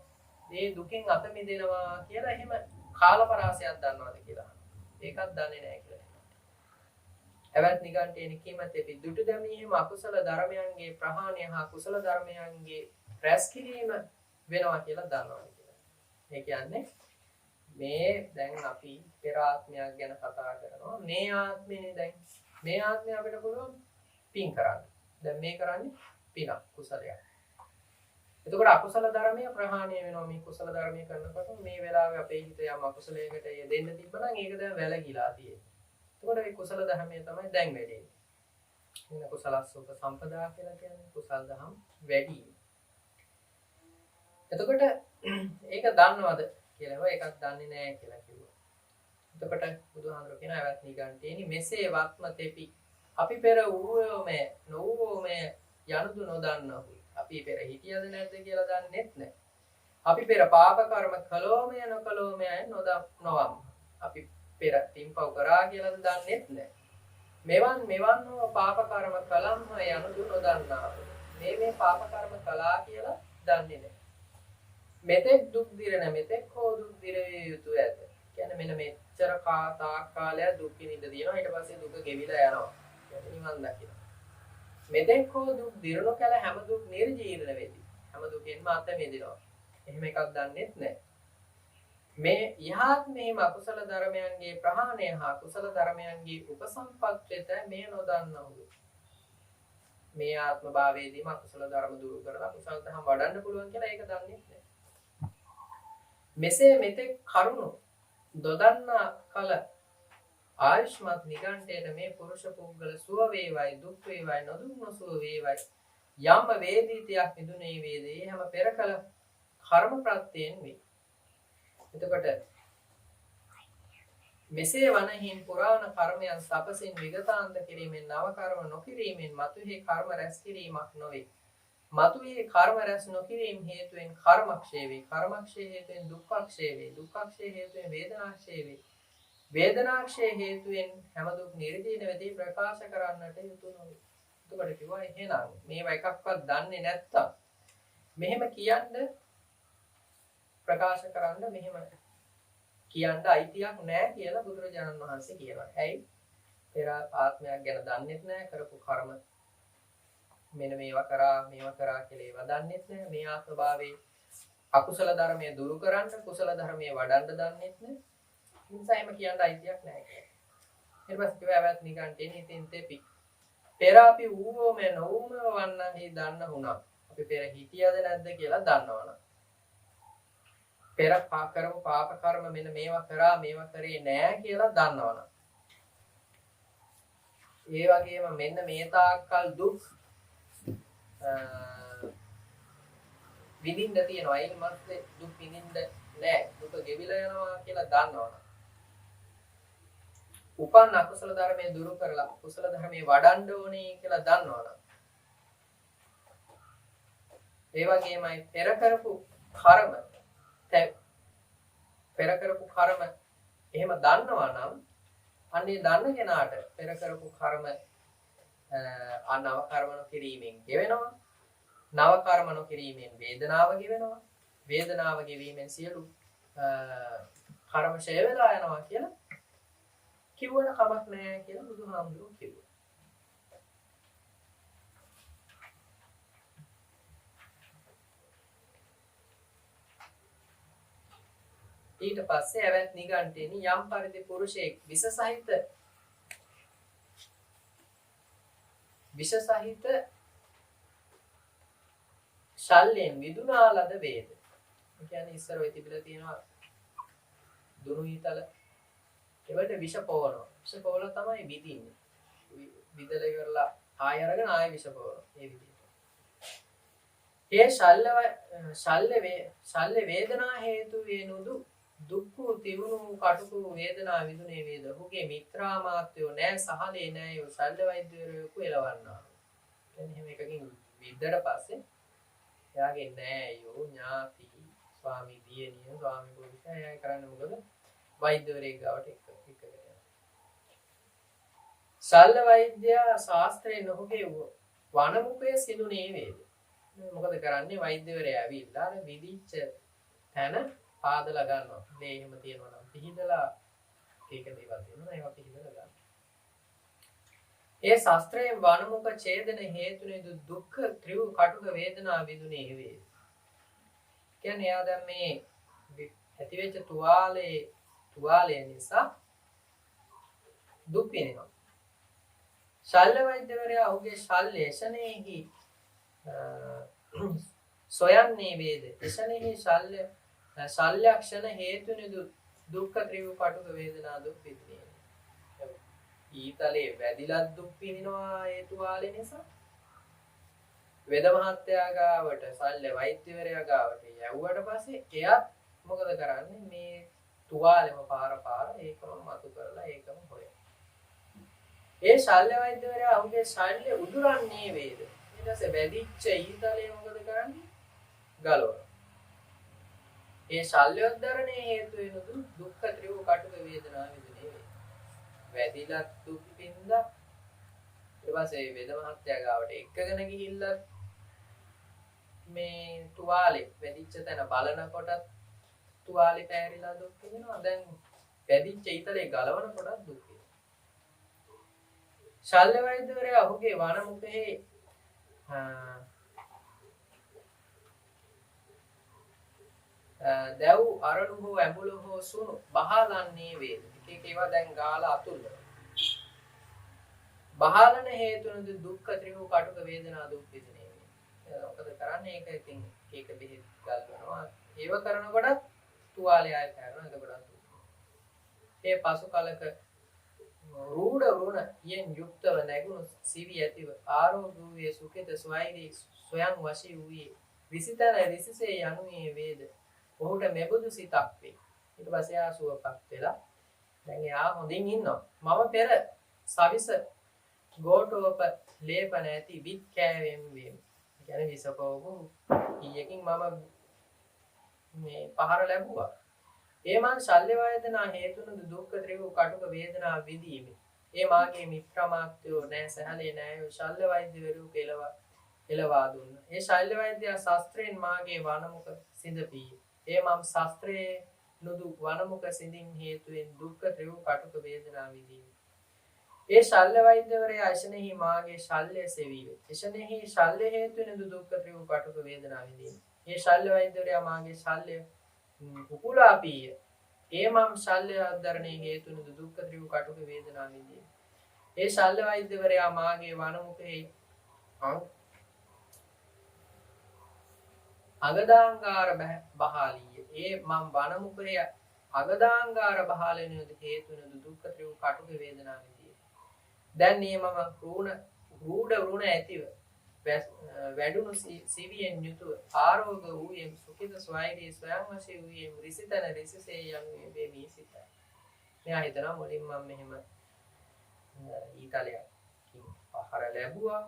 මේ දුකෙන් අත මිදෙනවා කියලා එහෙම කාලපරාසයක් දන්නවද කියලා අහනවා. ඒකත් දන්නේ නැහැ කියලා. එවත් නිගණ්ඨයනි කිමෙතෙපි දුටු දැමීම අකුසල ධර්මයන්ගේ ප්‍රහාණය හා කුසල ධර්මයන්ගේ රැස් කිරීම වෙනවා කියලා දන්නවා කියලා. ඒ කියන්නේ මේ දැන් අපි පෙර ආත්මයක් ගැන කතා කරනවා. මේ ආත්මේ දැන් මේ ආත්මේ අපිට පුළුවන් පින් කරන්න. දැන් මේ කරන්නේ පිනක් කුසලයක්. එතකොට අකුසල ධර්මය ප්‍රහාණය වෙනවා. මේ කුසල ධර්මය කරනකොට මේ වෙලාවේ අපේ හිත යම් අකුසලයකට යෙදෙන්න තිබ්බනම් ඒක දැන් වැළගීලා තියෙනවා. එතකොට මේ කුසල ධර්මය තමයි දැන් වැඩි. වෙන කුසලස්සෝක සම්පදා කියලා කියන්නේ කුසල දහම් වැඩි. එතකොට ඒක දන්නවද කියලා ඒකත් දන්නේ නැහැ කියලා කිව්වා. එතකොට බුදුහාමුදුරුවෝ කියනවා එවත් නිගණ්ඨයනි මෙසේ වත්ම තෙපි අපි පෙර වූවෝමය නොවූවෝමය යනුදු නොදන්නහු. අපි පෙර හිටියද නැද්ද කියලා දන්නේත් නැහැ. අපි පෙර පාප කර්ම කළෝමය නොකළෝමය නොවම්. අපි පෙර පින්පව් කරා කියලාද දන්නේත් නැහැ. මෙවන් හෝ පාප කර්ම කළම්ම යනුදු නොදන්නා. මේ පාප කර්ම කළා කියලා දන්නේ නැහැ. මෙතෙක් දුක් දිරන මෙතෙක් හෝ දුක් දිරවිය යුතු ඇත. කියන්නේ මෙන්න මෙච්චර කාලයක් දුක් විඳින්න තියෙනවා. ඊට පස්සේ දුක ගෙවිලා යනවා. කියන්නේ නිවන් දකින්න. මෙතෙක් හෝ දුක් දිරන කල හැම දුක් නිර්ජීර්ණ වෙති. හැම දුකෙන්ම අත මිදෙනවා. එහෙම එකක් දන්නෙත් නැහැ. මේ යහාත්මේම අකුසල ධර්මයන්ගේ ප්‍රහාණය හා කුසල ධර්මයන්ගේ උපසම්පත්තිත මේ නොදන්නවලු. මේ ආත්ම භාවයේදීම අකුසල ධර්ම දුරු කරලා කුසල ධර්ම වඩන්න පුළුවන් කියලා ඒක දන්නෙත් නැහැ. මෙසේ මෙතෙක් කරුණු දොදන්නා කල ආයුෂ්මත් නිගණ්ඨයට මේ පුරුෂ පුද්ගල සුව වේවයි දුක් වේවයි නොදුක් නොසුව වේවයි යම් වේදිතයක් මිදුනේ වේදේ හැම පෙර කල කර්ම ප්‍රත්‍යයෙන් වේ. එතකොට මෙසේ වනහින් පුරාණ කර්මයන් සපසින් විගතාන්ත කිරීමෙන් නව කර්ම නොකිරීමෙන් මතුහි කර්ම රැස් කිරීමක් නොවේ. මතුහි කර්ම රැස් නොකිරීම හේතුවෙන් කර්මක්ෂය වේ. කර්මක්ෂය හේතුවෙන් දුක්ඛක්ෂය වේ. දුක්ඛක්ෂය හේතුවෙන් වේදනාක්ෂය වේ. වේදනාක්ෂය හේතුවෙන් හැම දුක් නිර්දීන වෙදී ප්‍රකාශ කරන්නට යුතු නොවේ. එතකොට කිව්වා එහෙනම් මේවා එකක්වත් දන්නේ නැත්තම් මෙහෙම කියන්න ප්‍රකාශ කරන්න මෙහෙම කියන්න අයිතියක් නැහැ කියලා බුදුරජාණන් වහන්සේ කියනවා. ඇයි? පෙර ආත්මයක් ගැන දන්නෙත් නැහැ, කරපු කර්ම මෙන්න මේවා කරා කියලා ඒවා දන්නෙත් නැහැ. මේ ආත්ම භාවයේ අකුසල ධර්මයේ දුරු කරන්න කුසල ධර්මයේ වඩන්න දන්නෙත් නැහැ. ඒ නිසා එහෙම කියන්න අයිතියක් නැහැ කියලා. ඊට පස්සේ කිව්වා නිගණ්ඨයනි ඉතින් තෙපි පෙර අපි ඌවම නොවුම වන්නහි දන්න වුණා. අපි පෙර හිටියද නැද්ද කියලා දන්නවනම් පෙර කරපු පාප කර්ම මෙන්න මේවා කරා මේවා කරේ නෑ කියලා දන්නවනම් ඒ වගේම මෙන්න මේ තාක්කල් දුක් විඳින්න තියෙනවා. ඊට පස්සේ දුක් විඳින්න නෑ. දුක ගෙවිලා යනවා කියලා දන්නවනේ. උපන් අකුසල ධර්මයේ දුරු කරලා කුසල ධර්මයේ වඩන්න ඕනේ කියලා දන්නවනේ. ඒ වගේමයි පෙර කරපු කර්ම එහෙම දන්නවා නම් අන්නේ දන්න කෙනාට පෙර කරපු කර්ම නව කර්ම නොකිරීමෙන් ගෙවෙනවා. නව කර්ම නොකිරීමෙන් වේදනාව ගෙවෙනවා. වේදනාව ගෙවීමෙන් සියලු කර්ම ඡය වෙලා යනවා කියලා කිව්වට කමක් නැහැ කියලා බුදුහාමුදුරුවෝ කිව්වා. ඊට පස්සේ ඇවැත් නිගණ්ඨේනි යම් පරිදි පුරුෂයෙක් විස සහිත ශල්‍යයෙන් විදුනා ලද වේද. ඒ කියන්නේ ඉස්සර වෙ තිබිලා තියෙනවා දුනු ඊතල ඒවට විෂ පොවනවා. විෂ පොවලා තමයි විදින්නේ. විදලා ඉවරලා ආය අරගෙන ආය විෂ පොවනවා. මේ විදිහට. ඒ ශල්‍ය වේදනා හේතු වේනුදු දුක්ඛ තිවුණු කටුකු වේදනා විදුනේ වේද. ඔහුගේ මිත්‍රාමාත්‍යෝ නෑ සහලේ නෑ යෝ ශල්‍ය වෛද්‍යවරයෙකු එලවන්නා. කියන්නේ එහෙම එකකින් විද්දට පස්සේ එයාගේ නෑයෝ ඥාති ස්වාමි දියණිය ස්වාමි පුරුෂයා එයා කරන්නේ මොකද? වෛද්‍යවරයෙක් ගාවට එකගෙන යනවා. ශල්‍ය වෛද්‍ය ශාස්ත්‍රයේ නොහුගේ වනමුඛයේ සිදුනේ වේද. මොකද කරන්නේ? වෛද්‍යවරයා ඇවිල්ලා අර විදිච්ච තැන පාදලා ගන්නවා. මේ එහෙම තියෙනවා නම් පිහිදලා ඒක දේවල් තියෙනවා ඒවා පිහිදලා ගන්නවා. ඒ ශාස්ත්‍රයේ වනමුඛ ඡේදන හේතුනේ දුක්ඛ ත්‍රිව කටුක වේදනා විදුනේ වේ. කියන්නේ එයා දැන් මේ ඇතිවෙච්ච තුවාලය නිසා දුක් විඳිනවා. ශල්‍ය වෛද්‍යවරයා ඔහුගේ ශල්‍ය එසනේහි සොයන්නේ වේද. එසනේහි ශල්‍යක්ෂණ හේතුනේ දුක්ඛ ත්‍රිව කටුක වේදනා දුක් විඳිනේ. ඊතලේ වැදිලා දුක් විඳිනවා ඒ තුවාලේ නිසා. වේද මහත්තයා ගාවට ශල්‍ය වෛද්‍යවරයා ගාවට යවුවට පස්සේ එයා මොකද කරන්නේ? මේ තුවාලෙම පාර ඒකම මතු කරලා ඒකම හොයන. ඒ ශල්‍ය වෛද්‍යවරයා ඔහුගේ ශල්‍ය උදුරන්නේ වේද. ඊට පස්සේ වැදිච්ච ඊතලේ මොකද කරන්නේ? ගලවනවා. ඒ ශල්‍යෝද්ධරණයේ හේතු වෙන දුක්ඛ ත්‍රිව කටුක වේදනා විඳිනේ වේ. වැදිලා දුක් විඳලා ඊට පස්සේ වේද මහත්තයා ගාවට එක්කගෙන ගිහිල්ලා මේ තුවාලේ වැදිච්ච තැන බලනකොට තුවාලේ පෑරිලා දුක් විඳිනවා. දැන් වැදිච්ච ඊතලේ ගලවන කොට දුක් විඳිනවා. ශල්‍ය වෛද්‍යවරයා ඔහුගේ වනමුඛයේ දැව් අරණු හෝ ඇඹුල හෝ සුණු බහලන්නේ වේද. එක ඒවා දැන් ගාලා අතුල්ලනවා. බහලන හේතුනද දුක්ඛ ත්‍රිව කටුක වේදනා දුක් විඳිනේ වේ. මොකද කරන්නේ? ඒක ඉතින් ඒක බෙහෙත් ගල්වනවා. ඒව කරනකොට තුවාලය ආය කරනවා. එතකොට ඒ පසු කලක රූಢ වුණ යෙන් යුක්තව නැගුණු සිවි ඇතිව ආරෝග්‍යයේ සුඛිත ස්වෛරී ස්වයං වශී වූයේ විසිතන විසිසේ යනුයේ වේද. ඔහුට මෙබඳු සිතක් වේ. ඊට පස්සේ ආසුවපත් වෙලා දැන් එයා හොඳින් ඉන්නවා. මම පෙර සවිස ගෝඨෝප ලේපන ඇති විත් කෑවෙම් වේ. කියන්නේ විසපෝගු ඊයකින් මම මේ පහර ලැබුවා. ඒ මං ශල්‍ය වේදනා හේතුන දුක්ඛ ත්‍රිව කටුක වේදනා විඳීමේ. ඒ මාගේ මිත්‍රාමාත්‍යෝ නෑ සහලේ නෑ ශල්‍ය වෛද්‍යවරු එලවා දුන්න. ඒ ශල්‍ය වෛද්‍ය ශාස්ත්‍රයෙන් මාගේ වනමුක සිඳපී. ඒ මම ශාස්ත්‍රයේ නුදු වනමුක සිඳින් හේතුවෙන් දුක්ඛ ත්‍රිව කටුක වේදනා විඳීමේ. ඒ ශල්‍ය වෛද්‍යවරයා එසනෙහි මාගේ ශල්‍ය සෙවීවේ. එසනෙහි ශල්‍ය හේතුවෙන් දුක්ඛ ත්‍රිව කටුක වේදනා විඳීමේ. ඒ ශල්‍ය වෛද්‍යවරයා මාගේ ශල්‍ය උකුලාපීය. ඒ මම ශල්‍ය අධර්ණයේ හේතුන දුක්ඛ ත්‍රිව කටුක වේදනා විඳීමේ. ඒ ශල්‍ය වෛද්‍යවරයා මාගේ වනමුඛේ අගදාංගාර බහාලීය. ඒ මම වනමුඛයේ අගදාංගාර බහාලෙන හේතුන දුක්ඛ ත්‍රිව කටුක වේදනා විඳීමේ. දැන් මේ මම රූණ ඇතිව වැඩුණු සිවියෙන් යුතුව ආරෝග වූයෙන් සුඛිත ස්වෛරී ස්වයං වශයෙන් වූයෙන් රිසිතන රිසිසේ යනුවේ වේ මී සිතයි. මෙයා හිතනවා මුලින් මම මෙහෙම ඊතලයකින් ආහාර ලැබුවා.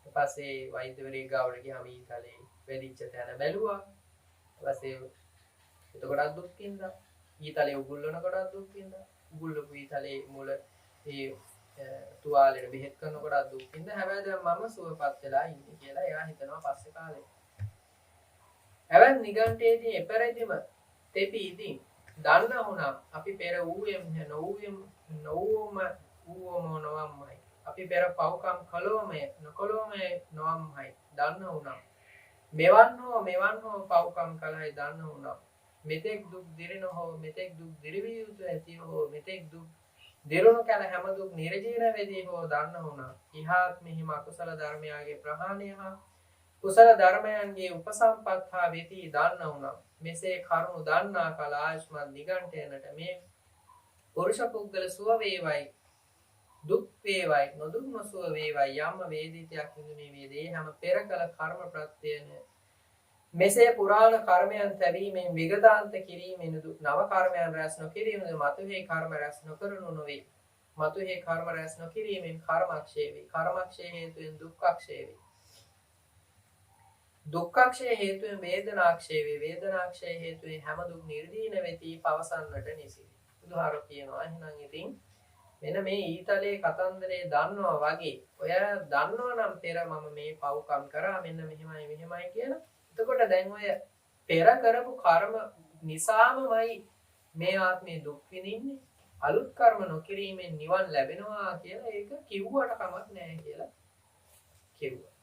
ඊට පස්සේ වෛද්‍යවරයෙක් ගාවට ගියාම ඊතලේ වැඩිච්ච තැන බැලුවා. ඊට පස්සේ එතකොටත් දුක් විඳා. ඊතලේ උගුල්වන කොටත් දුක් විඳා. උගුල්වපු ඊතලේ මුල ඒ තුවාලෙට බෙහෙත් කරනකොට දුක් විඳ. හැබැයි දැන් මම සුවපත් වෙලා ඉන්නේ කියලා එයා හිතනවා පස්සේ කාලේ. හැබැයි නිගණ්ඨයේදී එපරිදිම තෙපීදී දන්න වුණා අපි පෙර ඌයම් නොවම නොවම්මයි. අපි පෙර පව්කම් කළෝමය නොකළෝමය නොවම්මයි. දන්න වුණා. මෙවන් හෝ පව්කම් කළයි දන්න වුණා. මෙතෙක් දුක් දිරෙන හෝ මෙතෙක් දුක් දිරවිය යුතු ඇති හෝ මෙතෙක් දුක් දිරුණු කල හැම දුක් නිර්ජීන වෙදී හෝ දන්න වුණා. ඉහාත් මෙහිම අකුසල ධර්මයාගේ ප්‍රහාණය හා කුසල ධර්මයන්ගේ උපසම්පත් හා වෙති දන්න වුණා. මෙසේ කරුණු දන්නා කල ආයුෂ්මත් නිගණ්ඨයනට මේ පුරුෂ පුද්ගල සුව වේවයි දුක් වේවයි නොදුක් නොසුව වේවයි යම් වේදිතයක් විඳුනේ වේදේ හැම පෙර කල කර්ම ප්‍රත්‍යයන මෙසේ පුරාණ කර්මයන් තැබීමෙන් විගතාන්ත කිරීමෙන් නව කර්මයන් රැස් නොකිරීමෙන් මතුහේ කර්ම රැස් නොකරනු නොවේ. මතුහේ කර්ම රැස් නොකිරීමෙන් කර්මක්ෂය වේ. කර්මක්ෂය හේතුවෙන් දුක්ඛක්ෂය වේ. දුක්ඛක්ෂය හේතුවෙන් වේදනාක්ෂය වේ. වේදනාක්ෂය හේතුවෙන් හැම දුක් නිර්දීන වෙති පවසන්නට නිසි. බුදුහාරෝ කියනවා එහෙනම් ඉතින් මෙන්න මේ ඊතලේ කතන්දරේ දන්නවා වගේ ඔය දන්නවා නම් පෙර මම මේ පව්කම් කරා මෙන්න මෙහෙමයි කියලා. එතකොට දැන් ඔය පෙර කරපු කර්ම නිසාමයි මේ ආත්මේ දුක් විඳින්නේ. අලුත් කර්ම නොකිරීමෙන් නිවන් ලැබෙනවා කියලා ඒක කිව්වට කමක් නැහැ කියලා කිව්වා.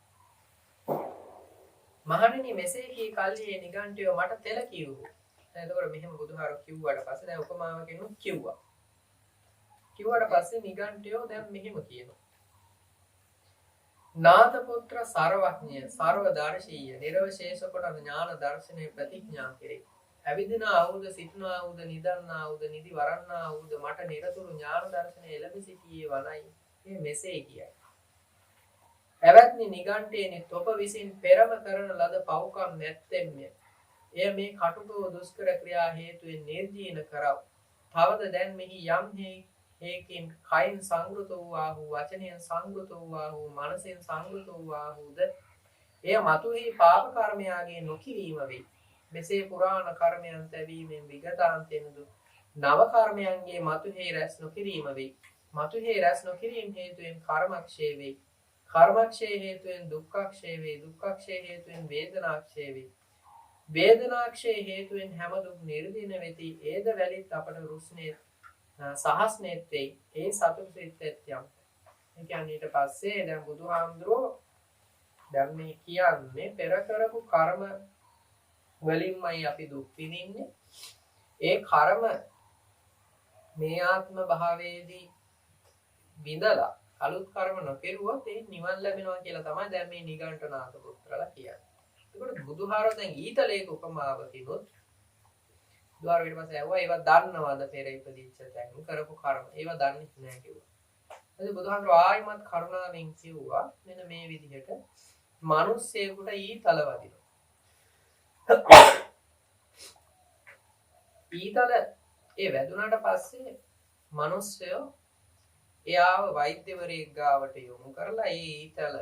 මහණෙනි මෙසේ කී කල්හි නිගණ්ඨයෝ මට තෙල කිව්වා. දැන් එතකොට මෙහෙම බුදුහාරෝ කිව්වට පස්සේ දැන් උපමාවකින් කිව්වා. කිව්වට පස්සේ නිගණ්ඨයෝ දැන් මෙහෙම කියනවා. නාත පුත්‍ර සර්වඥය සර්වදර්ශීය නිර්වශේෂ කොට ඥාන දර්ශනයේ ප්‍රතිඥා කෙරේ. ඇවිදින ආවුද සිටින ආවුද නිදන්න ආවුද නිදි වරන්න ආවුද මට නිරතුරු ඥාන දර්ශනය ලැබ සිටියේ වනයි. මේ මෙසේ කියයි. එවත්නි නිගණ්ඨයනි තොප විසින් පෙරම කරන ලද පව්කම් නැත්තෙම්ය. එය මේ කටුක දුෂ්කර ක්‍රියා හේතුවෙන් නිර්ජීන කරව. තවද දැන් මෙහි යම් හේකින් කයින් සංගෘත වූවාහු වචනයෙන් සංගෘත වූවාහු මනසෙන් සංගෘත වූවාහුද එය මතුහි පාප කර්මයාගේ නොකිරීම වේ. මෙසේ පුරාණ කර්මයන් තැබීමෙන් විගතාන්තෙන්දු නව කර්මයන්ගේ මතුහි රැස් නොකිරීම වේ. මතුහි රැස් නොකිරීම හේතුවෙන් කර්මක්ෂය වේ. කර්මක්ෂය හේතුවෙන් දුක්ඛක්ෂය වේ. දුක්ඛක්ෂය හේතුවෙන් වේදනාක්ෂය වේ. වේදනාක්ෂය හේතුවෙන් හැම දුක් නිර්දින වෙති. ඒද වැලිත් අපට රුස්නේ සහස්නෙත් වෙයි. ඒ සතුට සිත් ඇත්‍යම්. ඒ කියන්නේ ඊට පස්සේ දැන් බුදුහාමුදුරෝ දැන් මේ කියන්නේ පෙර කරපු කර්ම වලින්මයි අපි දුක් විඳින්නේ. ඒ කර්ම මේ ආත්ම භාවයේදී විඳලා අලුත් කර්ම නොකරුවොත් ඒ නිවන් ලැබෙනවා කියලා තමයි දැන් මේ නිගණ්ඨනාථ පුත්‍රලා කියන්නේ. ඒකට බුදුහාරෝ දැන් ඊතලයක උපමාවකිනුත් දුවාර ඊට පස්සේ ඇහුවා ඒවා දන්නවද පෙර ඉපදිච්ච තැන් කරපු කර්ම ඒවා දන්නේ නැහැ කිව්වා. ඊට බුදුහාමුදුරුවෝ ආයිමත් කරුණාවෙන් කිව්වා මෙන්න මේ විදිහට මිනිස්සෙකුට ඊතල වදිනවා. ඊතල ඒ වැදුනට පස්සේ මිනිස්සයෝ එයාව වෛද්‍යවරයෙක් ගාවට යොමු කරලා ඒ ඊතල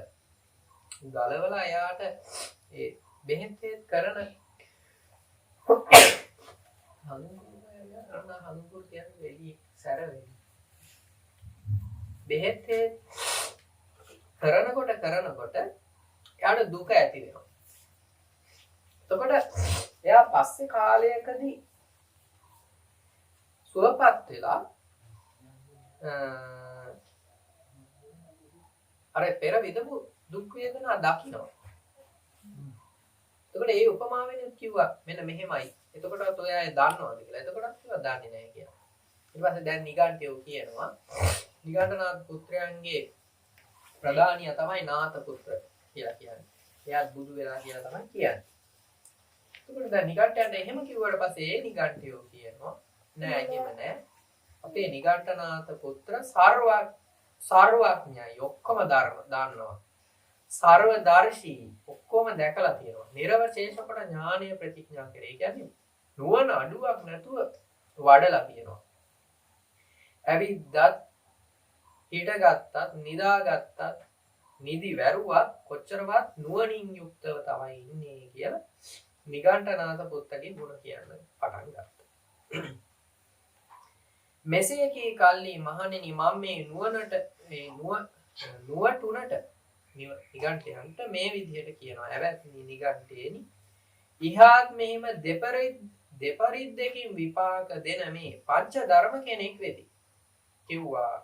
ගලවලා එයාට ඒ බෙහෙත් කරන හඳුන්වන කියන්නේ වෙලී සැර වෙලී බෙහෙත් කරනකොට එයාට දුක ඇති වෙනවා. එතකොට එයා පස්සේ කාලයකදී සුවපත් වෙලා අර පෙර විඳපු දුක් වේදනා දකිනවා. එතකොට ඒ උපමාවෙන් කිව්වා මෙන්න මෙහෙමයි. එතකොටත් ඔය අය දන්නවද කියලා. එතකොටත් කිව්වා දන්නේ නැහැ කියලා. ඊට පස්සේ දැන් නිගණ්ඨයෝ කියනවා නිගණ්ඨනාථ පුත්‍රයන්ගේ ප්‍රධානියා තමයි නාථ පුත්‍ර කියලා කියන්නේ. එයාත් බුදු වෙලා කියලා තමයි කියන්නේ. එතකොට දැන් නිගණ්ඨයන්ට එහෙම කිව්වට පස්සේ ඒ නිගණ්ඨයෝ කියනවා නෑ එහෙම නෑ. අපේ නිගණ්ඨනාථ පුත්‍ර සර්වඥයි ඔක්කොම ධර්ම දන්නවා. සර්වදර්ශී ඔක්කොම දැකලා තියෙනවා. නිර්වශේෂ කොට ඥානය ප්‍රතිඥා කරේ. ඒ කියන්නේ නුවණ අඩුවක් නැතුව වඩලා තියෙනවා. ඇවිද්දත් හිටගත්තත් නිදාගත්තත් නිදි වැරුවත් කොච්චරවත් නුවණින් යුක්තව තමයි ඉන්නේ කියලා නිගණ්ඨනාථ පුත්තගේ ගුණ කියන්න පටන් ගත්තා. මෙසේ කී කල්ලි මහණෙනි මම මේ නුවණට මේ නුවටුනට නිගණ්ඨයන්ට මේ විදිහට කියනවා. ඇවැත්නි නිගණ්ඨේනි ඉහාත් මෙහිම දෙපරිද්දකින් විපාක දෙන මේ පංච ධර්ම කෙනෙක් වෙති. කිව්වා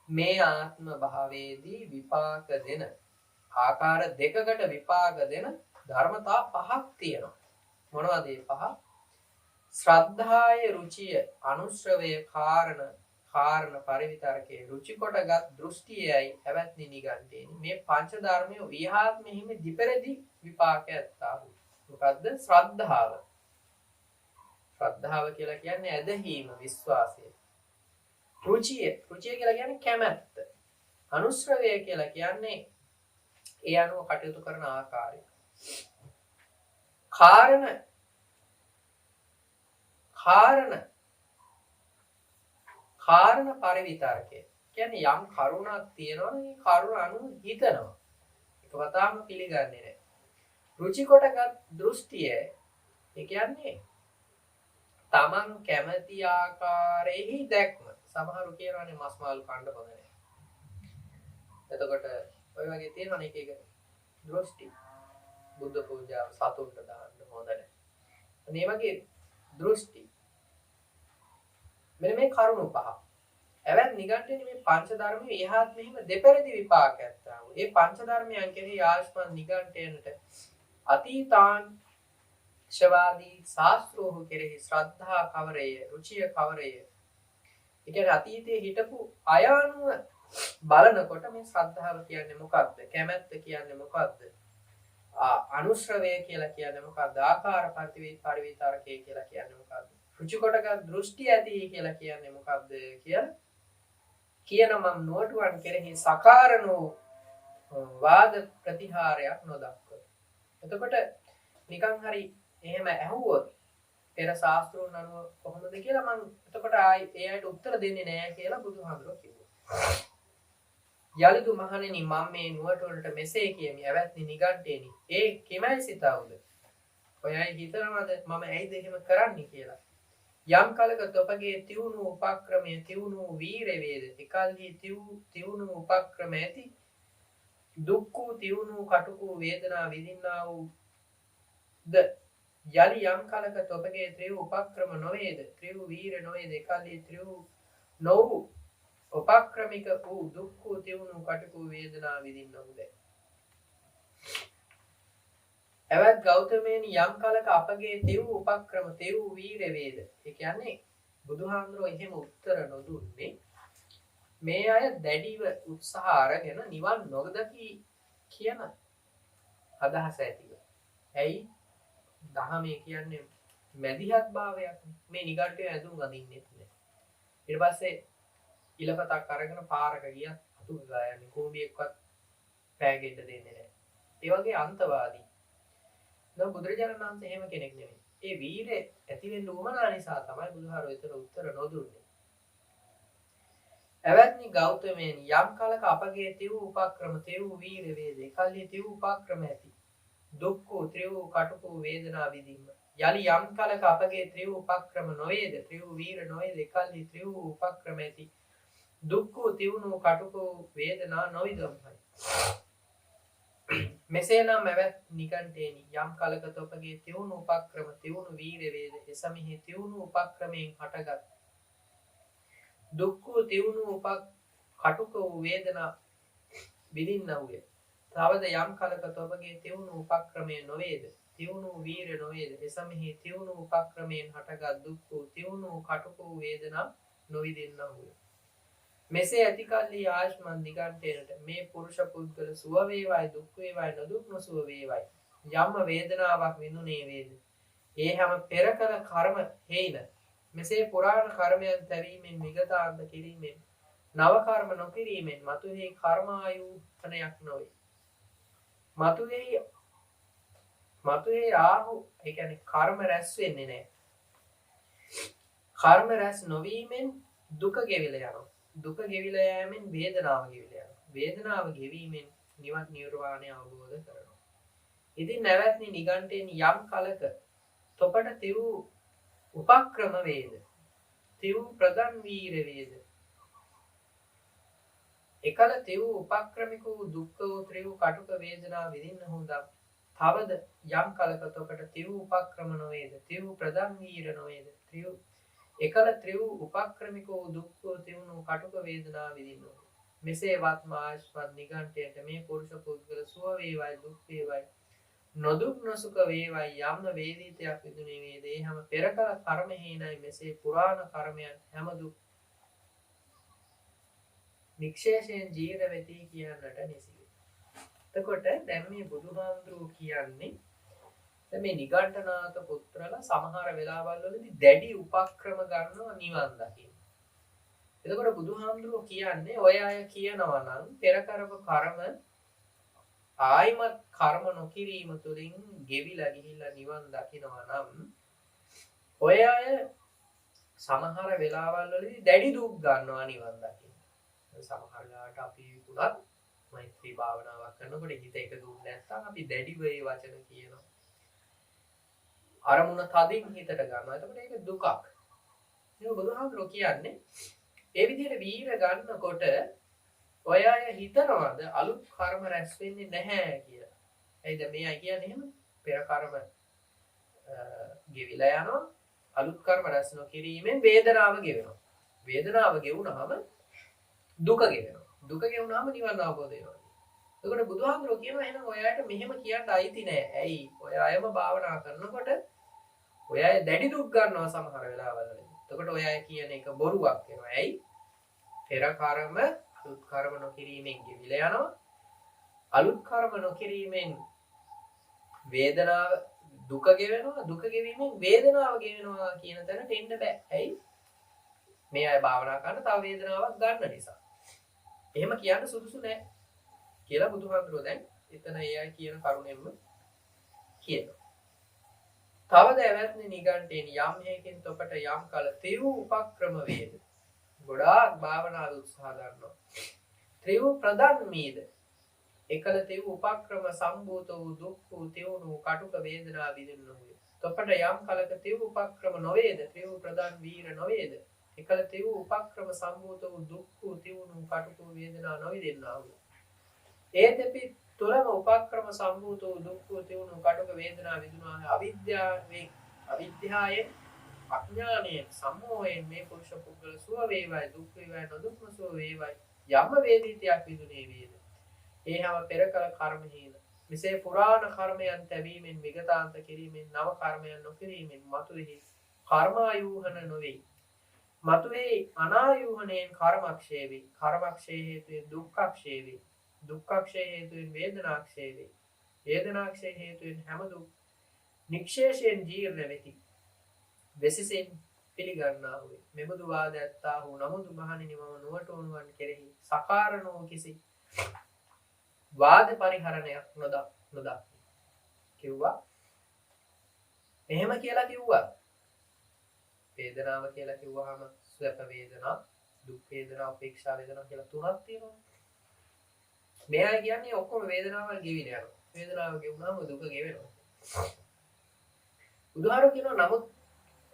මේ ආත්ම භාවයේදී විපාක දෙන ආකාර දෙකකට විපාක දෙන ධර්මතා පහක් තියෙනවා. මොනවද මේ පහ? ශ්‍රද්ධාය රුචිය අනුශ්‍රවය කාරණ පරිවිතරකේ රුචි කොටගත් දෘෂ්ටියයි ඇවැත්නි නිගණ්ඨේනි මේ පංච ධර්මයේ විහාත්මෙහිම දිපරෙදි විපාක ඇත්තා. මොකද්ද? ශ්‍රද්ධාව. ශ්‍රද්ධාව කියලා කියන්නේ ඇදහිීම, විශ්වාසය. රුචිය කියලා කියන්නේ කැමැත්ත. අනුශ්‍රවය කියලා කියන්නේ ඒ අනුව කටයුතු කරන ආකාරය. කාරණ පරිවිතරකය කියන්නේ යම් කරුණක් තියෙනවනේ ඒ කරුණ අනුව හිතනවා. ඒක වතාවම පිළිගන්නේ නැහැ. රුචි කොටගත් දෘෂ්ටිය ඒ කියන්නේ තමන් කැමති ආකාරයෙහි දැක්ම. සමහරු කියනවානේ මස් මාළු කන්න හොඳ නැහැ. එතකොට ඔය වගේ තියෙනවනේ එක දෘෂ්ටි. බුද්ධ පූජාව සතුන්ට දාන්න හොඳ නැහැ. මේ වගේ දෘෂ්ටි. මෙන්න මේ කරුණු පහ. එවන් නිගණ්ඨනේ මේ පංච ධර්මයේ එහාත් මෙහිම දෙපරිදි විපාක ඇත්තා. ඒ පංච ධර්මයන් කෙරෙහි ආශ්මන් නිගණ්ඨයන්ට අතීතාන් ශවාදී ශාස්ත්‍රෝහ කෙරෙහි ශ්‍රද්ධා කවරය, රුචිය කවරය. ඒ කියන්නේ අතීතයේ හිටපු අය අනුව බලනකොට මේ ශ්‍රද්ධාව කියන්නේ මොකක්ද? කැමැත්ත කියන්නේ මොකක්ද? අනුශ්‍රවය කියලා කියන්නේ මොකක්ද? ආකාර පරිවිතරකේ කියලා කියන්නේ මොකක්ද? රුචි කොටගත් දෘෂ්ටි ඇති කියලා කියන්නේ මොකක්ද කියලා කියන මම නෝටුවන් කෙරෙහි සකාරණෝ වාද ප්‍රතිහාරයක් නොදක්ව. එතකොට නිකන් හරි එහෙම ඇහුවොත් පෙර ශාස්ත්‍රෝන් අනුව කොහොමද කියලා මම එතකොට ආයි ඒ අයට උත්තර දෙන්නේ නැහැ කියලා බුදුහාමුදුරුවෝ කිව්වා. යලිදු මහණෙනි මම මේ නුවටවලට මෙසේ කියමි. ඇවැත්නි නිගණ්ඨේනි ඒ කිමයි සිතාවුද? ඔයයි හිතනවද මම ඇයිද එහෙම කරන්නේ කියලා? යම් කලක තොපගේ තියුණු උපක්‍රමයේ තියුණු වීර වේද එකල්හි තියුණු උපක්‍රම ඇති දුක්ඛ තියුණු කටුකු වේදනා විඳින්නා වූ ද යලි යම් කලක තොපගේ ත්‍රිව උපක්‍රම නොවේද ත්‍රිව වීර නොවේද එකල්හි ත්‍රිව නොවු උපක්‍රමික වූ දුක්ඛ තියුණු කටුකු වේදනා විඳින්නෝද එවත් ගෞතමයනි යම් කලක අපගේ තිව් උපක්‍රම තිව් වීර වේද. ඒ කියන්නේ බුදුහාමුදුරුවෝ එහෙම උත්තර නොදුන්නේ මේ අය දැඩිව උත්සාහ අරගෙන නිවන් නොදකි කියන අදහස ඇතිව. ඇයි? දහමේ කියන්නේ මැදිහත් භාවයක්. මේ නිගණ්ඨය ඇඳුම් අඳින්නෙත් නෑ. ඊට පස්සේ ඉලපතක් අරගෙන පාරක ගියා අතුක ගායන්නේ කෝඹියෙක්වත් පෑගෙන්න දෙන්නේ නෑ. ඒ වගේ අන්තවාදී නෝ බුදුරජාණන් වහන්සේ එහෙම කෙනෙක් නෙමෙයි. ඒ වීරය ඇති වෙන්න උවමනා නිසා තමයි බුදුහාරෝ එතන උත්තර නොදුන්නේ. එවත්නි ගෞතමයනි යම් කලක අපගේ තිව් උපක්‍රම තිව් වීර වේද එකල්හි තිව් උපක්‍රම ඇති. දුක්ඛ ත්‍රිව කටුක වේදනා විඳින්න. යලි යම් කලක අපගේ ත්‍රිව උපක්‍රම නොවේද ත්‍රිව වීර නොවේද එකල්හි ත්‍රිව උපක්‍රම ඇති. දුක්ඛ තිවුණු කටුක වේදනා නොවිදම්හයි. මෙසේනම් එවත් නිගණ්ඨේනි යම් කලක තොපගේ තියුණු උපක්‍රම තියුණු වීර වේද එසමිහි තියුණු උපක්‍රමයෙන් හටගත් දුක්ඛ තියුණු කටුක වේදනා විඳින්නවුය. තවද යම් කලක තොපගේ තියුණු උපක්‍රමය නොවේද තියුණු වීර නොවේද එසමිහි තියුණු උපක්‍රමයෙන් හටගත් දුක්ඛ තියුණු කටුක වේදනා නොවිඳින්නවුය. මෙසේ ඇති කල්හි ආයුෂ්මත් නිගණ්ඨයන්ට මේ පුරුෂ පුද්ගල සුව වේවායි දුක් වේවායි නොදුක් නොසුව වේවායි යම් වේදනාවක් විඳුනේ වේද ඒ හැම පෙර කළ කර්ම හේන මෙසේ පුරාණ කර්මයන් තැවීමෙන් විගතාන්ත කිරීමෙන් නව කර්ම නොකිරීමෙන් මතුෙහි කර්මායුහනයක් නොවේ. මතුෙහි රාහු ඒ කියන්නේ කර්ම රැස් වෙන්නේ නැහැ. කර්ම රැස් නොවීමෙන් දුක ගෙවිලා යනවා. දුක ගෙවිලා යෑමෙන් වේදනාව ගෙවිලා යනවා. වේදනාව ගෙවීමෙන් නිවන් නිර්වාණය අවබෝධ කරනවා. ඉතින් නැවැත්නි නිගණ්ඨයෙන් යම් කලක තොපට තිරු උපක්‍රම වේද. තිරු ප්‍රදන් වීර වේද. එකල තිරු උපක්‍රමික වූ දුක්ඛ වූ ත්‍රිව කටුක වේදනා විඳින්න හොඳම්. තවද යම් කලක තොපට තිරු උපක්‍රම නොවේද. තිරු ප්‍රදන් වීර නොවේද. එකල ත්‍රිව උපක්‍රමික වූ දුක්ඛ වූ තිවුණු කටුක වේදනා විඳින්න හොඳ. මෙසේ වත්මාස්වත් නිගණ්ඨයට මේ පුරුෂ පුද්ගල සුව වේවයි දුක් වේවයි නොදුක් නොසුඛ වේවයි යම් වේදිතයක් විදුනේ වේද. ඒ හැම පෙර කල කර්ම හේනයි මෙසේ පුරාණ කර්මයන් හැම දුක් නික්ෂේෂයෙන් ජීර වෙති කියන්නට නිසියි. එතකොට දැන් මේ බුදුහාමුදුරුවෝ කියන්නේ දැන් මේ නිගණ්ඨනාථ පුත්‍රලා සමහර වෙලාවල් වලදී දැඩි උපක්‍රම ගන්නවා නිවන් දකින්න. එතකොට බුදුහාමුදුරුවෝ කියන්නේ ඔය අය කියනවා නම් පෙර කරපු කර්ම ආයිමත් කර්ම නොකිරීම තුළින් ගෙවිලා ගිහිල්ලා නිවන් දකිනවා නම් ඔය අය සමහර වෙලාවල් වලදී දැඩි දුක් ගන්නවා නිවන් දකින්න. සමහර වෙලාවට අපි උනත් මෛත්‍රී භාවනාවක් කරනකොට හිත එකදුන්නේ නැත්නම් අපි දැඩි වේ වචන කියනවා. අරමුණ තදින් හිතට ගන්නවා. එතකොට ඒක දුකක්. ඒක බුදුහාමුදුරුවෝ කියන්නේ ඒ විදිහට වීර ගන්නකොට ඔය අය හිතනවාද අලුත් කර්ම රැස් වෙන්නේ නැහැ කියලා. එයිද මේ අය කියන්නේ එහෙම? පෙර කර්ම ගෙවිලා යනවා. අලුත් කර්ම රැස් නොකිරීමෙන් වේදනාව ගෙවෙනවා. වේදනාව ගෙවුනහම දුක ගෙවෙනවා. දුක ගෙවුනහම නිවන් අවබෝධ වෙනවා. එතකොට බුදුහාමුදුරුවෝ කියනවා එහෙනම් ඔය අයට මෙහෙම කියන්න අයිති නෑ. ඇයි? ඔය අයම භාවනා කරනකොට ඔය අය දැඩි දුක් ගන්නවා සමහර වෙලාවල් වලදී. එතකොට ඔය අය කියන එක බොරුවක් වෙනවා. ඇයි? පෙර කර්ම අලුත් කර්ම නොකිරීමෙන් ගෙවිලා යනවා. අලුත් කර්ම නොකිරීමෙන් වේදනාව දුක ගෙවෙනවා. දුක ගෙවීමෙන් වේදනාව ගෙවෙනවා කියන තැනට එන්න බෑ. ඇයි? මේ අය භාවනා කරන තව වේදනාවක් ගන්න නිසා. එහෙම කියන්න සුදුසු නෑ කියලා බුදුහාමුදුරුවෝ දැන් එතන ඒ අය කියන කරුණෙන්ම කියනවා. තවද ඇවැත්නි නිගණ්ඨයෙන් යම් හේකින් තොපට යම් කල ත්‍රිව උපක්‍රම වේද. ගොඩාක් භාවනා උත්සාහ ගන්නවා. ත්‍රිව ප්‍රදන් වීද. එකල ත්‍රිව උපක්‍රම සම්භූත වූ දුක් වූ තියුණු කටුක වේදනා විඳින්න හුය. තොපට යම් කලක ත්‍රිව උපක්‍රම නොවේද. ත්‍රිව ප්‍රදන් වීර නොවේද. එකල ත්‍රිව උපක්‍රම සම්භූත වූ දුක් වූ තියුණු කටුක වේදනා නොවිඳින්නා වූ. ඒ දෙපි තුලම උපක්‍රම සම්භූත වූ දුක් වූ තියුණු කටුක වේදනා විඳිනවා. අවිද්‍යාවෙන් අඥානයෙන් සම්මෝහයෙන් මේ පුරුෂ පුද්ගල සුව වේවයි දුක් වේවයි නොදුක් නොසුව වේවයි යම් වේදිතයක් විඳුනේ වේද. ඒ හැම පෙර කල කර්ම හේන. මෙසේ පුරාණ කර්මයන් තැබීමෙන් විගතාන්ත කිරීමෙන් නව කර්මයන් නොකිරීමෙන් මතුෙහි කර්මායූහන නොවේ. මතුෙහි අනායූහණයෙන් කර්මක්ෂය වේ. කර්මක්ෂය හේතුවෙන් දුක්ඛක්ෂය වේ. දුක්ඛක්ෂය හේතුවෙන් වේදනාක්ෂය වේ. වේදනාක්ෂය හේතුවෙන් හැම දුක් නික්ෂේෂයෙන් ජීර්ණ වෙති. වෙසසෙන් පිළිගන්නා වේ. මෙබඳු වාද ඇත්තා වූ නමුදු මහණෙනි මම නුවට උනුවන් කෙරෙහි සකාරණෝ කිසි වාද පරිහරණයක් නොදක් කිව්වා. එහෙම කියලා කිව්වා. වේදනාව කියලා කිව්වහම සුඛ වේදනා, දුක් වේදනා, උපේක්ෂා වේදනා කියලා තුනක් තියෙනවා. මෙයා කියන්නේ ඔක්කොම වේදනාවල් ගෙවින යනවා. වේදනාව ගෙවුනහම දුක ගෙවෙනවා. උදාහරණ කියනවා නමුත්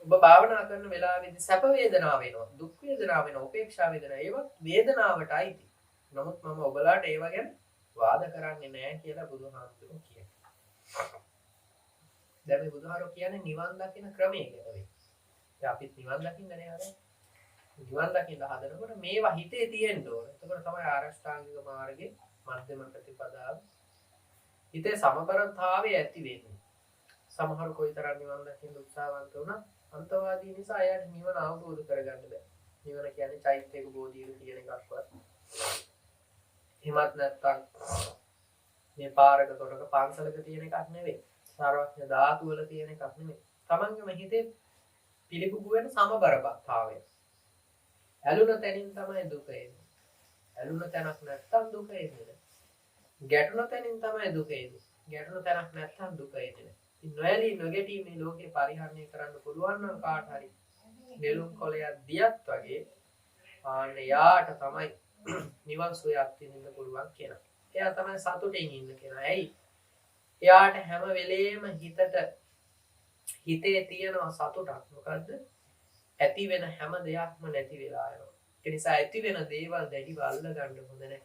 ඔබ භාවනා කරන වෙලාවෙදී සැප වේදනාව වෙනවා, දුක් වේදනාව වෙනවා, උපේක්ෂා වේදනා ඒවත් වේදනාවට අයිති. නමුත් මම ඔබලාට ඒව ගැන වාද කරන්නේ නැහැ කියලා බුදුහාමුදුරුවෝ කියනවා. දැන් මේ බුදුහාමුදුරුවෝ කියන්නේ නිවන් දකින ක්‍රමය ගැන වෙයි. දැන් අපිත් නිවන් දකින්න නේ හදන්නේ. නිවන් දකින්න හදනකොට මේවා හිතේ තියෙන්න ඕන. එතකොට තමයි ආරෂ්ඨාංගික මාර්ගයේ මධ්‍යම ප්‍රතිපදාව හිතේ සමබරතාවය ඇති වෙන්නේ. සමහර කොයිතරම් නිවන් දකින්න උත්සාහවන්ත වුණා අන්තවාදී නිසා එයාට නිවන අවබෝධ කරගන්න බෑ. නිවන කියන්නේ චෛත්‍යයක බෝධියක තියෙන එකක්වත්. හිමත් නැත්තම් මේ පාරක තොරක පන්සලක තියෙන එකක් නෙවෙයි. සාරවත්න ධාතු වල තියෙන එකක් නෙවෙයි. තමන්ගේම හිතේ පිළිකුබු වෙන සමබරතාවය. ඇලුන තැනින් තමයි දුක එන්නේ. ඇලුන තැනක් නැත්තම් දුක එන්නේ නැහැ. ගැටුණ තැනින් තමයි දුක එන්නේ. ගැටුණ තැනක් නැත්තම් දුක එන්නේ නැහැ. ඉතින් නොඇලී නොගැටී මේ ලෝකේ පරිහරණය කරන්න පුළුවන් නම් කාට හරි නෙළුම් කොළයක් දියත් වගේ ආන්න යාට තමයි නිවන් සුවයක් විඳින්න පුළුවන් කියලා. එයා තමයි සතුටින් ඉන්න කෙනා. ඇයි? එයාට හැම වෙලේම හිතේ තියෙන සතුටක්. මොකද්ද? ඇති වෙන හැම දෙයක්ම නැති වෙලා යනවා. ඒ නිසා ඇති වෙන දේවල් දැඩිව අල්ල ගන්න හොඳ නැහැ.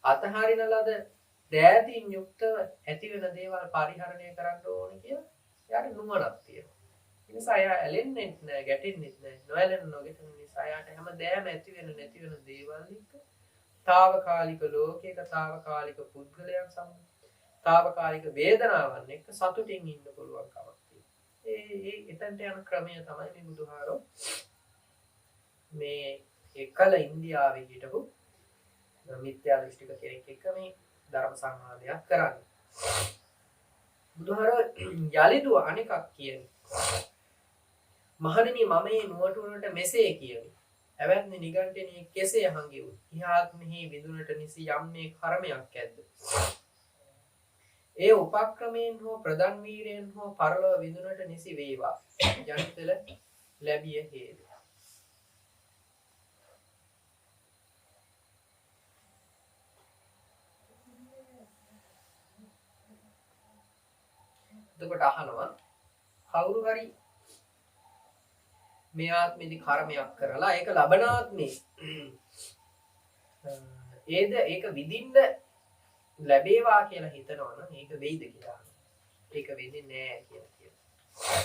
අතහරින ලද දෑතින් යුක්තව ඇති වෙන දේවල් පරිහරණය කරන්න ඕනේ කියලා එයාට නුවණක් තියෙනවා. ඒ නිසා එයා ඇලෙන්නේ නැහැ, ගැටෙන්නේ නැහැ. නොඇලෙන නොගැටෙන නිසා එයාට හැම දෙයක්ම ඇති වෙන නැති වෙන දේවල් එක්ක తాවකාලික ලෝකයක తాවකාලික පුද්ගලයන් සමග తాවකාලික වේදනාවන් එක්ක සතුටින් ඉන්න පුළුවන් කමක් තියෙනවා. එතනට යන ක්‍රමය තමයි මේ බුදුහාරෝ මේ එකල ඉන්දියාවේ හිටපු මිත්‍යා දෘෂ්ටික කෙනෙක් එක්ක මේ ධර්ම සංවාදයක් කරන්නේ. බුදුහාරෝ යලිදුව අනෙකක් කියන්නේ. මහණෙනි මම මේ නුවටුනට මෙසේ කියමි. ඇවැත්නි නිගණ්ඨනී කෙසේ හංගෙව්. ඉහාත්මෙහි විදුනට නිසි යම් මේ කර්මයක් ඇද්ද. ඒ උපක්‍රමයෙන් හෝ ප්‍රදන් වීරයෙන් හෝ පරලොව විදුනට නිසි වේවා. ජනිතල ලැබිය හේද. එතකොට අහනවා කවුරු හරි මේ ආත්මෙදි කර්මයක් කරලා ඒක ලබන ආත්මේ ඒක විඳින්න ලැබේවා කියලා හිතනවා නම් ඒක වෙයිද කියලා. ඒක වෙන්නේ නැහැ කියලා කියනවා.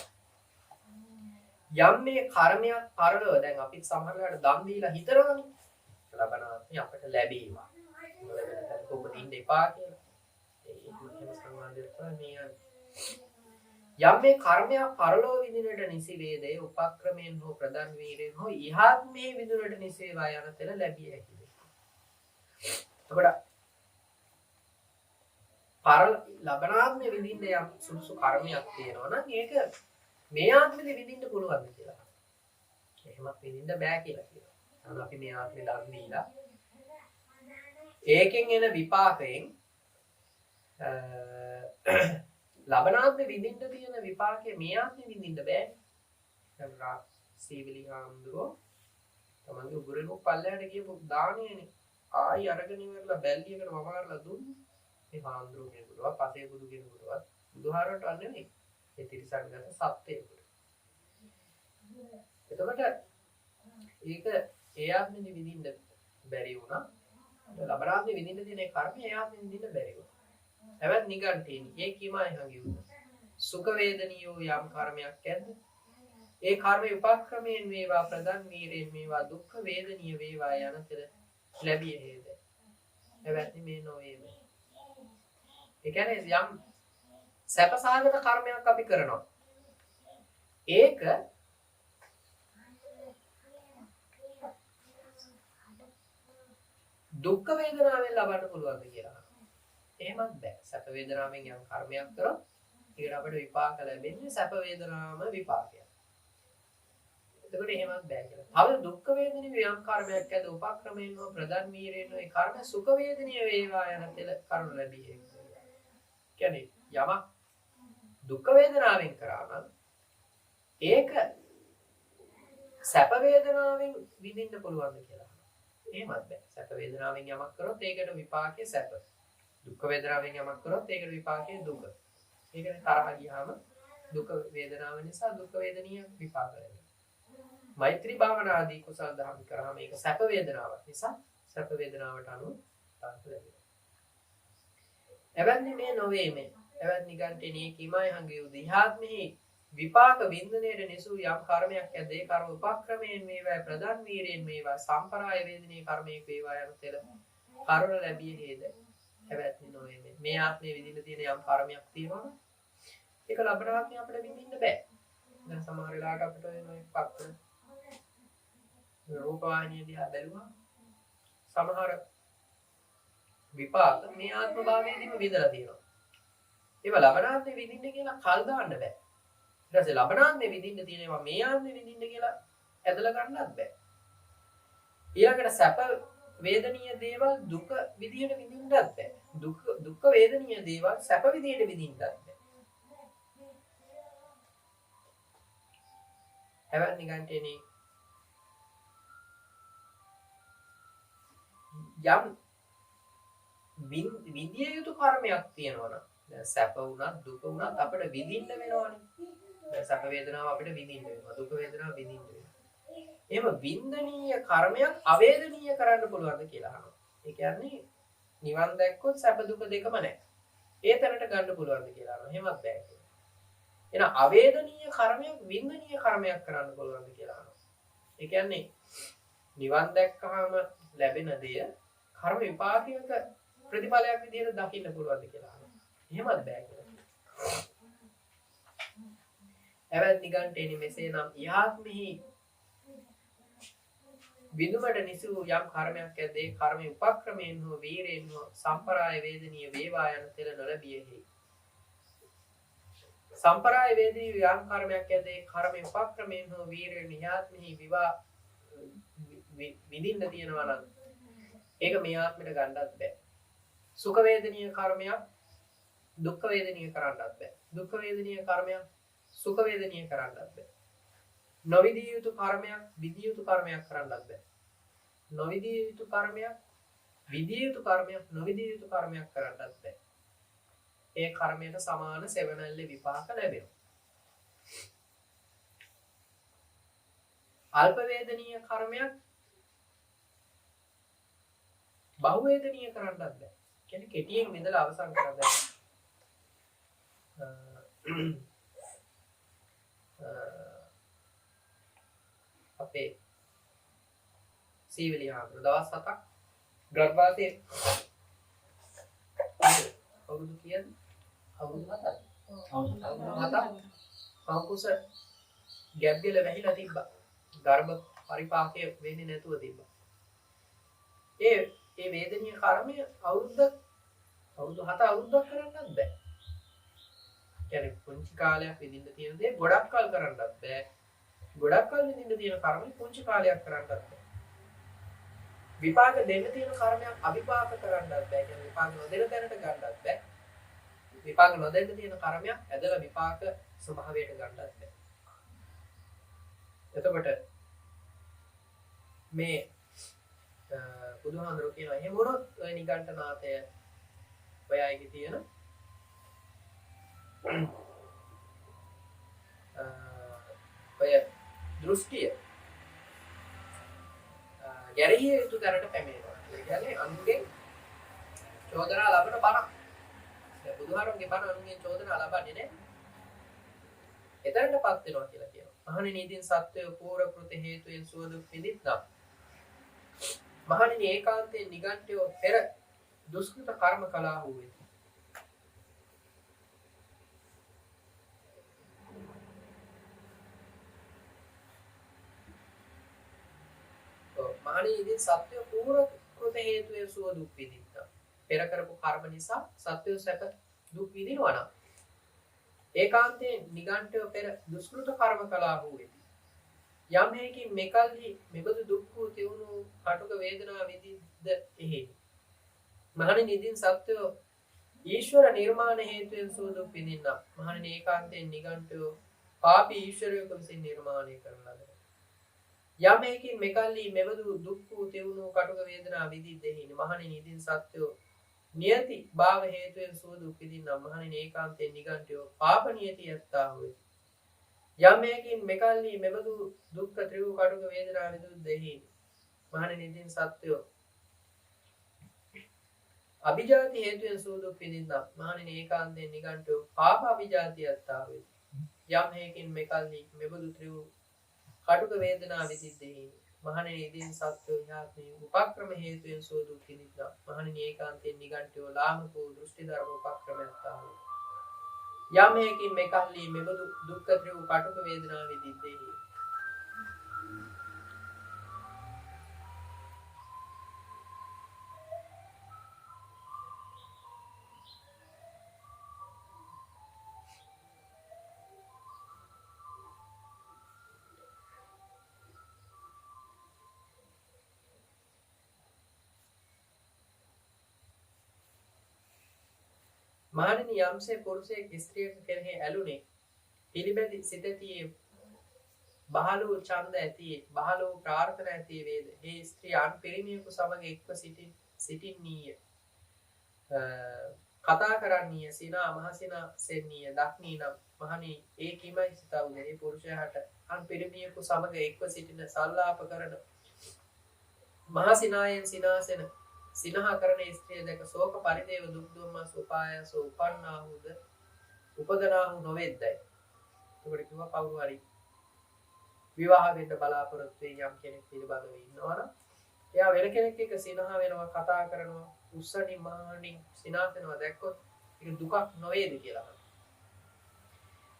යම් මේ කර්මයක් පරලව දැන් අපි සමහරවිට දන් දීලා හිතනවානේ ලබන ආත්මේ අපිට ලැබේවා. ලැබෙනකන් උපදින්න එපා කියලා. ඒක මොකක්ද සංවාදයට මේ යම් මේ කර්මයක් පරලෝ විඳිනට නිසි වේදේ උපක්‍රමයෙන් හෝ ප්‍රදන් වීරයෙන් හෝ ඉහාත්මේ විඳිනට නිසි වේවා යන තෙල ලැබිය හැකියි. එතකොට ලබනාත්මේ විඳින්න යම් සුසු කර්මයක් තියෙනවා නම් ඒක මේ ආත්මෙදි විඳින්න පුළුවන්ද කියලා. එහෙමත් විඳින්න බෑ කියලා කියනවා. අන්න අපි මේ ආත්මේ දන් දීලා ඒකෙන් එන විපාකයෙන් ලබනාත්මේ විඳින්න තියෙන විපාකේ මේ ආත්මේ විඳින්න බෑ. දැන් සීවිලි හාමුදුරුවෝ තමන්ගේ උගුරෙන් පල්ලයට ගියපු දාණයනේ ආයි අරගෙන ඉවරලා බැල්ලියකට වමාරලා දුන්නේ. මේ හාමුදුරුවෝ කෙනෙකුටවත් පසේ බුදු කෙනෙකුටවත් බුදුහාරට නෙමෙයි. ඒ තිරිසන්ගත සත්‍යයකට. එතකොට ඒක ඒ ආත්මෙදි විඳින්න බැරි වුණා. ලබනාත්මේ විඳින්න තියෙන කර්මය ඒ ආත්මෙදි විඳින්න බැරි වුණා. එවත් නිගණ්ඨේනි ඒ කීමයි හංගියුද සුඛ වේදනියෝ යම් කර්මයක් ඇද්ද ඒ කර්මයේ උපක්‍රමයෙන් වේවා ප්‍රදන් වීරයෙන් වේවා දුක්ඛ වේදනීය වේවා යන තෙර ලැබිය හේද එවත්නි මේ නොවේම ඒ කියන්නේ යම් සැපසහගත කර්මයක් අපි කරනවා ඒක දුක්ඛ වේදනාවෙන් ලබන්න පුළුවන්ද කියලා එහෙමත් බෑ. සැප වේදනාවෙන් යම් කර්මයක් කරොත් ඒකට අපිට විපාක ලැබෙන්නේ සැප වේදනාවම විපාකයක්. එතකොට එහෙමත් බෑ කියලා. තව දුක්ඛ වේදනීය යම් කර්මයක් ඇද උපක්‍රමයෙන් හෝ ප්‍රදන් වීරයෙන් ඒ කර්ම සුඛ වේදනීය වේවා යන තෙල කරුණ ලැබියේ. කියන්නේ යමක් දුක්ඛ වේදනාවෙන් කරා නම් ඒක සැප වේදනාවෙන් විඳින්න පුළුවන්ද කියලා. එහෙමත් බෑ. සැප වේදනාවෙන් යමක් කරොත් ඒකට විපාකේ සැප. දුක් වේදනාවෙන් යමක් කරොත් ඒකට විපාකයේ දුක. ඒකනේ තරහ ගියාම දුක වේදනාව නිසා දුක් වේදනීය විපාක ලැබෙනවා. මෛත්‍රී භාවනා ආදී කුසල දහම් කරාම ඒක සැප වේදනාවක් නිසා සැප වේදනාවට අනුව විපාක ලැබෙනවා. එවැනි මේ නොවේ මේ. එවැනි නිගණ්ඨේ කීමයි හංගියු දිහාත්මෙහි විපාක වින්දනයේ නිසු යම් කර්මයක් ඇද ඒ කර්ම උපක්‍රමයෙන් මේවා ප්‍රදන් වීරයෙන් මේවා සම්පරාය වේදනීය කර්මයක වේවා යන තෙල කරුණ ලැබිය හේද හැබැයි නොවේ මේ ආත්මේ විඳින්න තියෙන යම් කර්මයක් තියෙනවනේ ඒක ලබන ආත්මේ අපිට විඳින්න බෑ. දැන් සමහර වෙලාවට අපිට වෙන එක පක්කන රූපවාහිනිය දිහා බැලුවා සමහර විපාක මේ ආත්ම භාවයේදීම විඳලා තියෙනවා. ඒව ලබන ආත්මේ විඳින්න කියලා කල් දාන්න බෑ. ඊට පස්සේ ලබන ආත්මේ විඳින්න තියෙන ඒවා මේ ආත්මේ විඳින්න කියලා ඇදලා ගන්නත් බෑ. ඊළඟට සැප වේදනීය දේවල් දුක විදියට විඳින්නත් බෑ. දුක් වේදනීය දේවල් සැප විදියට විඳින්නත් බෑ. හැබැයි නිකන්ටනේ යම් විඳිය යුතු කර්මයක් තියෙනවා නම් දැන් සැප වුණත් දුක වුණත් අපිට විඳින්න වෙනවනේ. දැන් සැප වේදනාව අපිට විඳින්න වෙනවා. දුක වේදනාව විඳින්න වෙනවා. එහෙම වින්දනීය කර්මයක් අවේදනීය කරන්න පුළුවන්ද කියලා අහනවා. ඒ කියන්නේ නිවන් දැක්කොත් සැප දුක දෙකම නැහැ. ඒ තැනට ගන්න පුළුවන්ද කියලා අහනවා. එහෙමත් බෑ කියලා. එහෙනම් අවේදනීය කර්මයක් වින්දනීය කර්මයක් කරන්න පුළුවන්ද කියලා අහනවා. ඒ කියන්නේ නිවන් දැක්කහම ලැබෙන දෙය කර්ම විපාකයක ප්‍රතිඵලයක් විදිහට දකින්න පුළුවන්ද කියලා අහනවා. එහෙමත් බෑ කියලා. හැබැයි නිගන්ඨේනි මෙසේනම් යහත්මෙහි විදුමට නිසු යම් කර්මයක් ඇද්දේ කර්ම උපක්‍රමයෙන් හෝ වීරයෙන් හෝ සම්පරාය වේදනීය වේවා යන තෙල නොලැබියෙහි. සම්පරාය වේදනීය යම් කර්මයක් ඇද්දේ කර්ම උපක්‍රමයෙන් හෝ වීරයෙන් යහත්මෙහි විවා විඳින්න තියෙනවා නම් ඒක මේ ආත්මෙට ගන්නත් බෑ. සුඛ වේදනීය කර්මයක් දුක්ඛ වේදනීය කරන්නත් බෑ. දුක්ඛ වේදනීය කර්මයක් සුඛ වේදනීය කරන්නත් බෑ. නොවිදිය යුතු කර්මයක් විදිය යුතු කර්මයක් කරන්නත් බෑ. නොවිදිය යුතු කර්මයක් විදිය යුතු කර්මයක් නොවිදිය යුතු කර්මයක් කරන්නත් බෑ. ඒ කර්මයට සමාන සෙවණැල්ලේ විපාක ලැබෙනවා. අල්ප වේදනීය කර්මයක් බහු වේදනීය කරන්නත් බෑ. කියන්නේ කෙටියෙන් විඳලා අවසන් කරන්න බෑ. අපේ සීවලි ආගම දවස් 7ක් ගර්භාෂයේ අවුරුදු කීයද? අවුරුදු 7ක්. අවුරුදු 7ක් කවුකුස ගැබ් ගල වැහිලා තිබ්බා. ගර්භ පරිපාකය වෙන්නේ නැතුව තිබ්බා. ඒ වේදනීය කර්මය අවුරුදු 7 අවුරුද්දක් කරන්නත් බෑ. කියන්නේ පුංචි කාලයක් විඳින්න තියෙන දේ ගොඩක් කල් කරන්නත් බෑ. ගොඩක් කල් විඳින්න තියෙන කර්ම පුංචි කාලයක් කරන්නත් බෑ. විපාක දෙන්න තියෙන කර්මයක් අවිපාක කරන්නත් බෑ. කියන්නේ විපාක නොදෙන තැනට ගන්නත් බෑ. විපාක නොදෙන්න තියෙන කර්මයක් ඇදලා විපාක ස්වභාවයට ගන්නත් බෑ. එතකොට මේ බුදුහාඳුරෝ කියනවා එහෙම වුණොත් ඔය නිගණ්ඨනාථය ඔය අයගේ තියෙන ඔය දෘෂ්ටිය ගැරහිය යුතු තැනට පැමිණෙනවා. ඒ කියන්නේ අනුන්ගෙන් චෝදනා ලබන බණ. දැන් බුදුහාරන්ගේ බණ අනුන්ගෙන් චෝදනා ලබන්නේ නැහැ. එතනටපත් වෙනවා කියලා කියනවා. මහණෙනි ඉදින් සත්වය පූර්ව කෘත හේතුයෙන් සුව දුක් විඳින්නා. මහණෙනි ඒකාන්තයෙන් නිගණ්ඨයෝ පෙර දුෂ්කృత කර්ම කළා වූ වේ. මහණෙනි ඉදින් සත්වය පූර්ව කෘත හේතුයෙන් සුව දුක් විඳින්නා. පෙර කරපු කර්ම නිසා සත්වය සැප දුක් විඳිනවා නම් ඒකාන්තයෙන් නිගණ්ඨයෝ පෙර දුෂ්කృత කර්ම කළා වූ වේ. යම් හේකින් මෙකල්හි මෙබඳු දුක් වූ තියුණු කටුක වේදනා විඳිද්ද එහි. මහණෙනි ඉදින් සත්වය ඊශ්වර නිර්මාණ හේතුයෙන් සුව දුක් විඳින්නා. මහණෙනි ඒකාන්තයෙන් නිගණ්ඨයෝ පාපී ඊශ්වරයෙකු විසින් නිර්මාණය කරන ලද. යම් හේකින් මෙකල්හි මෙබඳු දුක් වූ තියුණු කටුක වේදනා විඳිද්ද එහි. මහණෙනි ඉදින් සත්වය නියති භාව හේතුයෙන් සුව දුක් විඳින්නා. මහණෙනි ඒකාන්තයෙන් නිගණ්ඨයෝ පාප නියති යත්තා හොයි. යම් හේකින් මෙකල්හි මෙබඳු දුක්ඛ ත්‍රිවූ කටුක වේදනා විඳිද්ද එහි. මහණෙනි ඉදින් සත්වය අභිජාති හේතුයෙන් සුව දුක් විඳින්නා. මහණෙනි ඒකාන්තයෙන් නිගණ්ඨයෝ පාප අභිජාති යත්තා හොයි. යම් හේකින් මෙකල්හි මෙබඳු ත්‍රිවූ කටුක වේදනා විඳිද්ද එහි. මහණෙනි ඉදින් සත්වෝ ඥාති උපක්‍රම හේතුයෙන් සුව දුක් විඳින්නා. මහණෙනි ඒකාන්තයෙන් නිගණ්ඨයෝ ලාමකෝ දෘෂ්ටි ධර්ම උපක්‍රමයක් ආවෝ. යම් හේකින් මෙකල්හි මෙබඳු දුක්ඛ ත්‍රිවූ කටුක වේදනා විඳිද්ද එහි. මහණෙනි යම්සේ පුරුෂයෙක් ස්ත්‍රියක කෙරෙහි ඇලුනේ පිළිබැඳි සිතතියේ බහල වූ ඡන්ද ඇති බහල වූ ප්‍රාර්ථනා ඇති වේද ඒ ස්ත්‍රී අන් පිරිමියෙකු සමග එක්ව සිටින්නීය කතා කරන්නීය සිනා මහසිනා සෙන්නීය දක්නී නම් මහණී ඒ කිමයි සිතවුද ඒ පුරුෂයාට අන් පිරිමියෙකු සමග එක්ව සිටින සල්ලාප කරන මහසිනායෙන් සිනාසෙන සිනහ කරන ස්ත්‍රිය දැක ශෝක පරිදේව දුක් දුම්නස් උපායස උපන්නාහුද උපදනාහු නොවේද්දයි. එතකොට කිව්වා කවුරු හරි විවාහ වෙන්න බලාපොරොත්තු වෙන යම් කෙනෙක් පිළිබඳව ඉන්නවනම් එයා වෙන කෙනෙක් එක්ක සිනහ වෙනවා කතා කරනවා උස්සනි මානි සිනාසෙනවා දැක්කොත් ඒක දුකක් නොවේද කියලා අහනවා.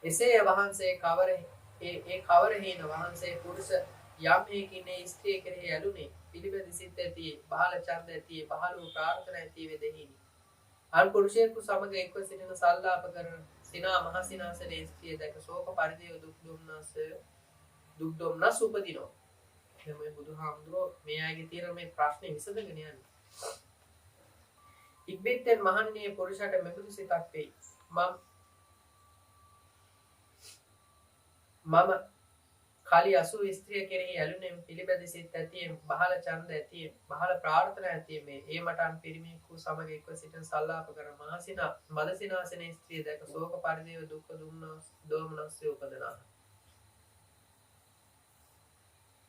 එසේ වහන්සේ කවර හේන වහන්සේ පුරුෂ යම් හේකින් ස්ත්‍රිය කෙරෙහි ඇලුනේ පිළිබඳ සිත් ඇති බහල ඡන්ද ඇති බහල වූ ප්‍රාර්ථනා ඇති වේදෙහිනි. අන් පුරුෂයෙකු සමග එක්ව සිටින සල්ලාප කරන සිනා මහ සිනාසනේ ස්ත්‍රිය දැක ශෝක පරිදේව දුක් දුම්නස් උපදිනවා. මේ බුදුහාමුදුරුවෝ මේ අයගේ තියෙන මේ ප්‍රශ්නේ විසඳගෙන යන්නේ. ඉක්බිත්තෙන් මහන්නේ පුරුෂයාට මෙබඳු සිතක් වෙයි. මම කලි 80 ස්ත්‍රිය කෙරෙහි ඇලුනේ පිළිබැඳ සිත් ඇති බහල ඡන්ද ඇති බහල ප්‍රාර්ථනා ඇති මේ ඒ මටන් පිරිමියෙකු සමග එක්ව සිටින සල්ලාප කරන මහසිනා මදසිනාසනේ ස්ත්‍රිය දැක ශෝක පරිදේව දුක් දුම්නස් දෝමනස්ය උපදනා.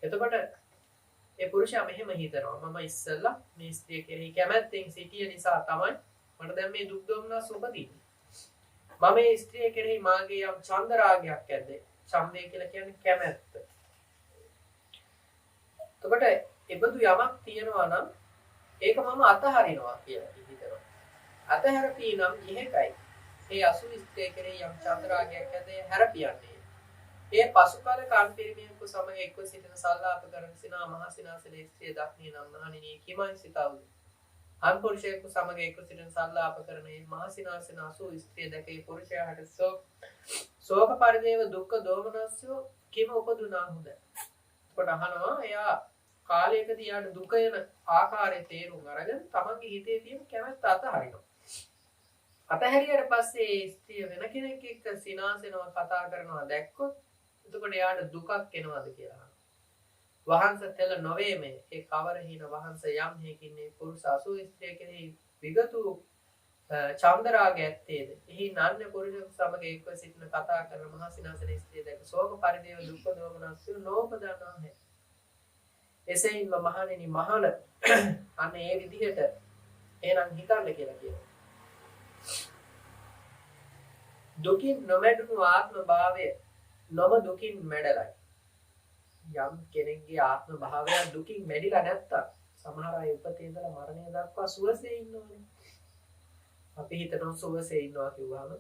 එතකොට ඒ පුරුෂයා මෙහෙම හිතනවා මම ඉස්සෙල්ලා මේ ස්ත්‍රිය කෙරෙහි කැමැත්තෙන් සිටිය නිසා තමයි මට දැන් මේ දුක් දොම්නස් උපදින්නේ. මම මේ ස්ත්‍රිය කෙරෙහි මාගේ යම් ඡන්ද රාගයක් ඇද්ද? ඡන්දය කියලා කියන්නේ කැමැත්ත. එතකොට ඒබඳු යමක් තියෙනවා නම් ඒක මම අතහරිනවා කියලා හිතනවා. අතහැරපී නම් ඉහෙකයි. ඒ 80 ස්ත්‍රිය කෙරෙහි යම් ඡන්ද රාගයක් ඇද්ද හැරපියන්නේ. ඒ පසු කාල කාන්තිරිමියෙකු සමග එක්ව සිටින සල්ලාප කරන සිනා මහ සිනාසනේ ස්ත්‍රිය දක්නී නම් මහණෙනි කිමයි සිතවුද? අන් පුරුෂයෙකු සමග එක්ව සිටින සල්ලාප කරන මේ මහ සිනාසන 80 ස්ත්‍රිය දැකේ පුරුෂයාට ශෝක පරිදේව දුක්ඛ දෝමනස්ය කිම උපදුනාහුද? කොට අහනවා එයා කාලයකදී යාට දුක යන ආකාරයේ තේරුම් අරගෙන තමන්ගේ හිතේ තියෙන කැමැත්ත අතහරිනවා. අතහැරියට පස්සේ ස්ත්‍රිය වෙන කෙනෙක් එක්ක සිනාසෙනවා කතා කරනවා දැක්කොත් එතකොට යාට දුකක් එනවද කියලා. වහන්සේ තෙල නොවේ මේ ඒ කවර හින වහන්සේ යම් හේකින්නේ පුරුෂ 80 ස්ත්‍රිය කෙරෙහි විගතු චන්දරාග ඇත්තේද එහි නන්න පුරුෂ සමග එක්ව සිටින කතා කරන මහ සිනාසන ස්ත්‍රිය දැක ශෝක පරිදේව දුක්ඛ දෝමනස්ය නෝපදනා හැ. එසේයින්ම මහණෙනි මහණ අන්න ඒ විදිහට එහෙනම් හිතන්න කියලා කියනවා. දුකින් නොමැඩුණු ආත්ම භාවය නොම දුකින් මැඩලයි. යම් කෙනෙක්ගේ ආත්ම භාවය දුකින් මැඩිලා නැත්තම් සමහර අය උපතේ ඉඳලා මරණය දක්වා සුවසේ ඉන්නවනේ. අපි හිතනවා සුවසේ ඉන්නවා කිව්වම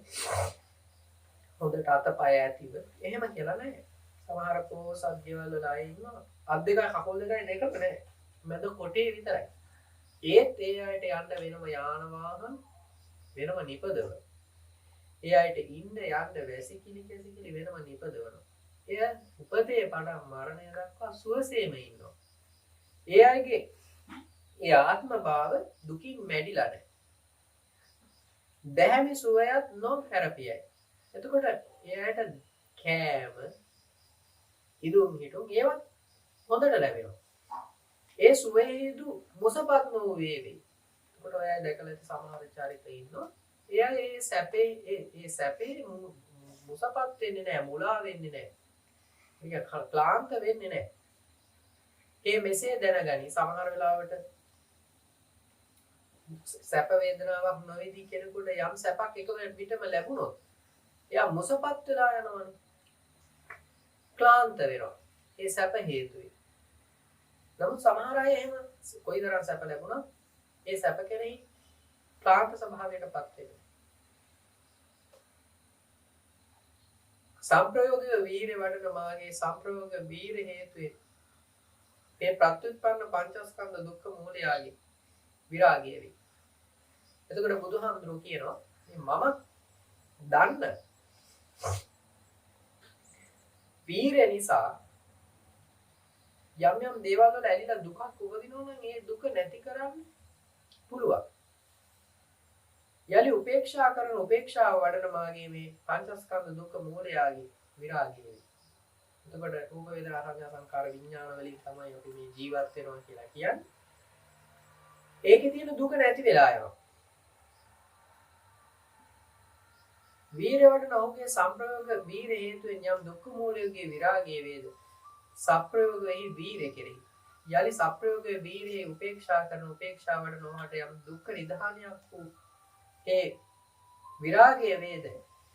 හොඳට අතපය ඇතිව. එහෙම කියලා නෑ. සමහර පොසත් ගෙවල් වල අය ඉන්නවා අත් දෙකයි කකුල් දෙකයි දෙකම නෑ. මැද කොටේ විතරයි. ඒත් ඒ අයට යන්න වෙනම යාන වාහන වෙනම නිපදවන. ඒ අයට ඉන්න යන්න වැසිකිලි කැසිකිලි වෙනම නිපදවනවා. එය උපතේ පටන් මරණය දක්වා සුවසේම ඉන්නවා. ඒ අයගේ ඒ ආත්ම භාව දුකින් මැඩිලා නැහැ. දැහැමි සුවයත් නොම් හැරපියයි. එතකොට ඒ අයට කෑම ඉදුම් හිටුම් ඒවත් හොඳට ලැබෙනවා. ඒ සුවේදු මොසපත් නොවූ වේවි. එතකොට ඔය දැකලා ඇති සමහර චරිත ඉන්නවා. එයා ඒ සැපේ මුසපත් වෙන්නේ නැහැ, මුලා වෙන්නේ නැහැ. ඒක ක්ලාන්ත වෙන්නේ නැහැ. ඒ මෙසේ දැනගනි සමහර වෙලාවට සැප වේදනාවක් නොවේදී කෙනෙකුට යම් සැපක් එක විටම ලැබුණොත් එයා මුසපත් වෙලා යනවනේ. ක්ලාන්ත වෙනවා. ඒ සැප හේතුයි. නමුත් සමහර අය එහෙම කොයිතරම් සැප ලැබුණා ඒ සැප කෙරෙහි ක්ලාන්ත ස්වභාවයටපත් වෙනවා. සම්ප්‍රයෝග වීර්ය වඩන මාගේ සම්ප්‍රයෝග වීර්ය හේතුවෙන් මේ ප්‍රත්‍යুৎපන්න පංචස්කන්ධ දුක්ඛ මූලයයි විරාගය වේ. එතකොට බුදුහාමුදුරුවෝ කියනවා මම දන්න වීර්ය නිසා යම් යම් දේවල් වල ඇලිලා දුකක් උපදිනවා නම් ඒ දුක නැති කරන්න පුළුවන්. යලි උපේක්ෂා කරන උපේක්ෂාව වඩන මාගේ මේ පංචස්කන්ධ දුක්ඛ මූලයාගේ විරාගය වේ. එතකොට රූප වේදනා සංඥා සංකාර විඥාන වලින් තමයි අපි මේ ජීවත් වෙනවා කියලා කියන්නේ. ඒකේ තියෙන දුක නැති වෙලා යනවා. වීර වඩන ඔහුගේ සම්ප්‍රයෝග වීර හේතුවෙන් යම් දුක්ඛ මූලයේ විරාගයේ වේද සප්‍රයෝගයේ වීර කෙරෙහි. යලි සප්‍රයෝගයේ වීරයේ උපේක්ෂා කරන උපේක්ෂා වඩන ඔහුට යම් දුක්ඛ නිධානයක් වූ ඒ විරාගයේ වේද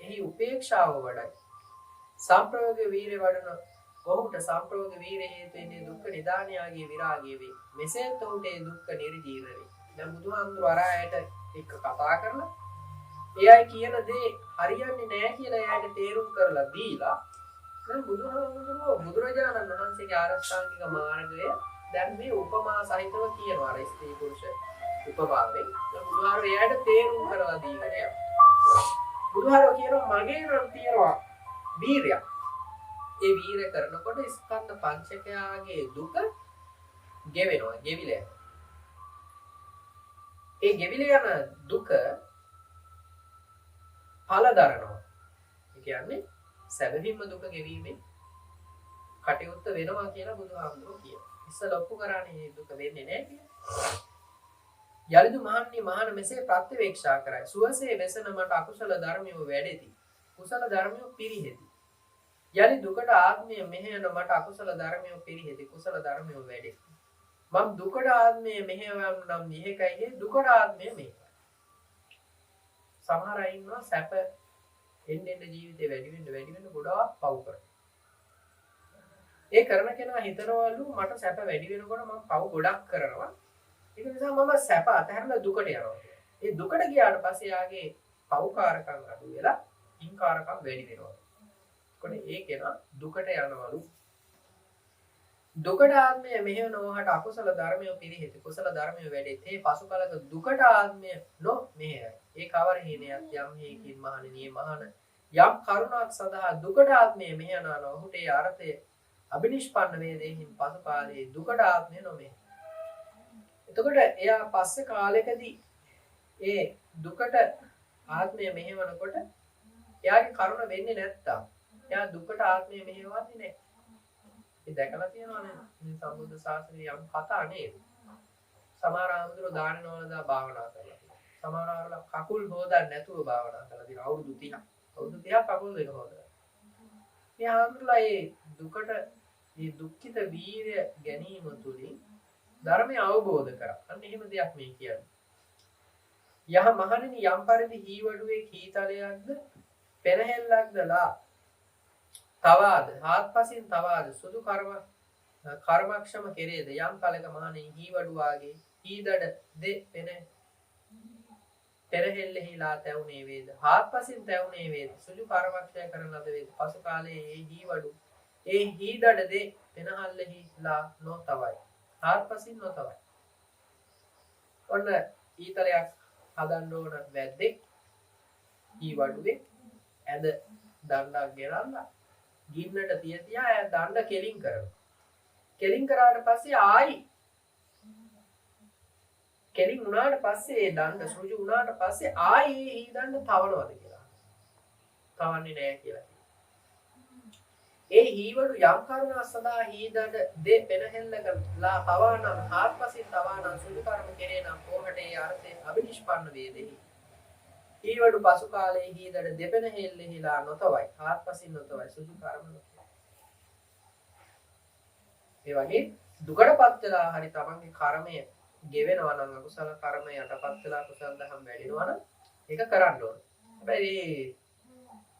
එහි උපේක්ෂාව වඩයි. සම්ප්‍රයෝගයේ වීර වඩන ඔහුට සම්ප්‍රයෝග වීර හේතුවෙන් දුක්ඛ නිධානයාගේ විරාගයේ වේ. මෙසේ ඔහුට ඒ දුක්ඛ නිර්ජීව වේ. දැන් බුදුහාමුදුරුවෝ අරයට එක්ක කතා කරලා එයයි කියන දේ හරියන්නේ නැහැ කියලා එයාට තේරුම් කරලා දීලා දැන් බුදුහාමුදුරුවෝ බුදුරජාණන් වහන්සේගේ ආරෂ්ඨාංගික මාර්ගය දැන් මේ උපමා සහිතව කියනවා අර ස්ත්‍රී පුරුෂ උපමාවෙන්. දැන් බුදුහාමුදුරුවෝ එයාට තේරුම් කරලා දීලා යනවා. බුදුහාමුදුරුවෝ කියනවා මගේ නම් තියෙනවා වීරයක්. ඒ වීර කරනකොට ස්කන්ධ පංචකයාගේ දුක ගෙවෙනවා, ගෙවිලා යනවා. ඒ ගෙවිලා යන දුක ඵල දරනවා. ඒ කියන්නේ සැබවින්ම දුක ගෙවීමෙන් කටයුත්ත වෙනවා කියලා බුදුහාමුදුරුවෝ කියනවා. ඉස්සල ඔප්පු කරානේ මේ දුක වෙන්නේ නැහැ කියලා. යලිදු මහන්නේ මහාන මෙසේ ප්‍රත්‍යවේක්ෂා කරයි. සුවසේ වෙසන මට අකුසල ධර්මියෝ වැඩෙති. කුසල ධර්මියෝ පිරිහෙති. යලි දුකට ආත්මය මෙහෙයන මට අකුසල ධර්මියෝ පිරිහෙති. කුසල ධර්මියෝ වැඩෙති. මම දුකට ආත්මය මෙහෙයවම් නම් නිහෙකයි දුකට ආත්මය මෙහෙකයි. සමහර අය ඉන්නවා සැප එන්න ජීවිතේ වැඩි වෙන්න ගොඩාක් පව් කරනවා. ඒ කරන කෙනා හිතනවලු මට සැප වැඩි වෙනකොට මම පව් ගොඩක් කරනවා. ඒක නිසා මම සැප අතහැරලා දුකට යනවා. ඒ දුකට ගියාට පස්සේ යාගේ පව්කාරකම් අඩු වෙලා ඉන්කාරකම් වැඩි වෙනවා. ඒකනේ ඒ කෙනා දුකට යනවලු. දුකට ආත්මය මෙහෙවන ඔහට අකුසල ධර්මය පිරිහෙති. කුසල ධර්මය වැඩෙති. ඒ පසු කලක දුකට ආත්මය මෙහෙයයි. ඒ කවර හේනයක් යම් හේකින් මහණෙනි මහණ යම් කරුණාවක් සඳහා දුකට ආත්මය මෙහෙයනවා නම් ඔහුට ඒ අර්ථය අබිනිෂ්පන්න වේදෙහින් පසු කාලයේ දුකට ආත්මය නොමෙහෙ. එතකොට එයා පස්සේ කාලෙකදී ඒ දුකට ආත්මය මෙහෙවනකොට එයාගේ කරුණ වෙන්නේ නැත්තම් එයා දුකට ආත්මය මෙහෙවන්නේ නැහැ. ඒ දැකලා තියෙනවනේ මේ සම්බුද්ධ ශාසනයේ යම් කතා නේද? සමහර ආමතුරු දානනවලදා භාවනා කරලා. සමහර ආරලා කකුල් හොදන්න නැතුව භාවනා කරලා දින අවුරුදු 30ක්. අවුරුදු 30ක් කකුල් දෙක හොදලා. මේ ආමතුරුලා මේ දුකට මේ දුක්ඛිත වීර්ය ගැනීම තුලින් ධර්මය අවබෝධ කරා. අන්න එහෙම දෙයක් මේ කියන්නේ. යහ මහණෙනි යම් පරිදි හීවඩුවේ කීතලයක්ද පෙරහෙල්ලක්දලා තවාද හාත්පසින් තවාද සුදු කර්මක්ෂම කෙරේද යම් කලක මහණෙනි හීවඩුවාගේ හීදඩ දෙ පෙරහෙල්ලෙහිලා තැවුනේ වේද හාත්පසින් තැවුනේ වේද සුදු කර්මක්ෂය කරන ලද වේද පසු කාලයේ ඒ හීවඩු ඒ හීදඩ දෙ පෙනහල්ලෙහිලා නොතවයි හාත්පසින් නොතවයි. ඔන්න ඊතලයක් හදන්න ඕන වැද්දෙක් හීවඩුවේ ඇද දණ්ඩක් ගෙනල්ලා ගින්නට තියතියා ඇය දණ්ඩ කෙලින් කරනවා. කෙලින් කරාට පස්සේ ආයි කෙලින් වුණාට පස්සේ ඒ දණ්ඩ සෘජු වුණාට පස්සේ ආයි ඒ දණ්ඩ තවනවද කියලා. තවන්නේ නැහැ කියලා. ඒ හීවඩු යම් කරුණා සදා හීදඩ දෙ පෙනහෙල්ලකලා තවානම් හාත්පසින් තවානම් සුදු කර්ම කෙරේ නම් කොහට ඒ අර්ථය අබිනිෂ්පන්න වේදෙහි. හීවඩු පසු කාලයේ හීදඩ දෙපෙන හෙල්ලෙහිලා නොතවයි හාත්පසින් නොතවයි සුදු කර්ම නොතවයි. ඒ වගේ දුකටපත් වෙලා හරි තමන්ගේ කර්මය ගෙවෙනවා නම් අකුසල කර්ම යටපත් වෙලා කුසල දහම් වැඩිනවා නම් ඒක කරන්න ඕන. හැබැයි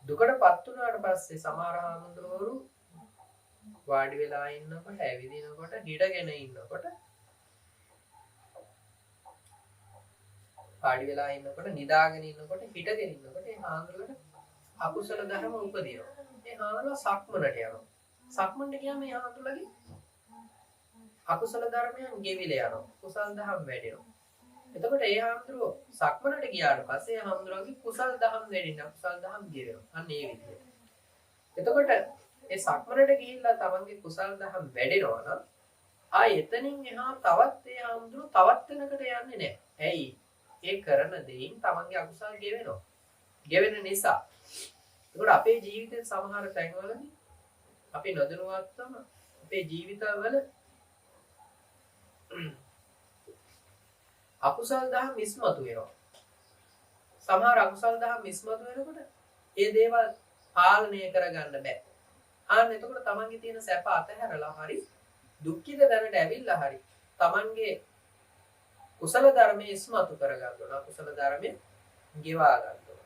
දුකටපත් වුණාට පස්සේ සමහර ආමතුරුවරු වාඩි වෙලා ඉන්නකොට ඇවිදිනකොට හිටගෙන ඉන්නකොට පාඩි වෙලා ඉන්නකොට නිදාගෙන ඉන්නකොට හිටගෙන ඉන්නකොට ඒ හාමුදුරුවන්ට අකුසල ධර්ම උපදිනවා. ඒ හාමුදුරුවෝ සක්මනට යනවා. සක්මනට ගියාම ඒ හාමුදුරුවගේ අකුසල ධර්මයන් ගෙවිලා යනවා. කුසල ධර්ම වැඩෙනවා. එතකොට ඒ හාමුදුරුවෝ සක්මනට ගියාට පස්සේ ඒ හාමුදුරුවගේ කුසල ධර්ම වැඩෙන අකුසල ධර්ම ගෙවෙනවා. අන්න ඒ විදිහට. එතකොට ඒ සක්මනට ගිහිල්ලා තමන්ගේ කුසල ධර්ම වැඩෙනවා නම් ආයෙ එතනින් එහා තවත් ඒ හාමුදුරුවෝ තවත් වෙනකට යන්නේ නැහැ. ඇයි? ඒ කරන දෙයින් තමන්ගේ අකුසල් ගෙවෙනවා. ගෙවෙන නිසා ඒකට අපේ ජීවිතේ සමහර තැන්වලදී අපි නොදැනුවත්වම අපේ ජීවිතවල අකුසල් දහම් ඉස්මතු වෙනවා. සමහර අකුසල් දහම් ඉස්මතු වෙනකොට ඒ දේවල් පාලනය කරගන්න බෑ. ආන්න එතකොට තමන්ගේ තියෙන සැප අතහැරලා හරි දුක්ඛිත දැනට ඇවිල්ලා හරි තමන්ගේ කුසල ධර්මයේ ඉස්මතු කරගන්න ඕන. කුසල ධර්මයේ ගෙවා ගන්න ඕන.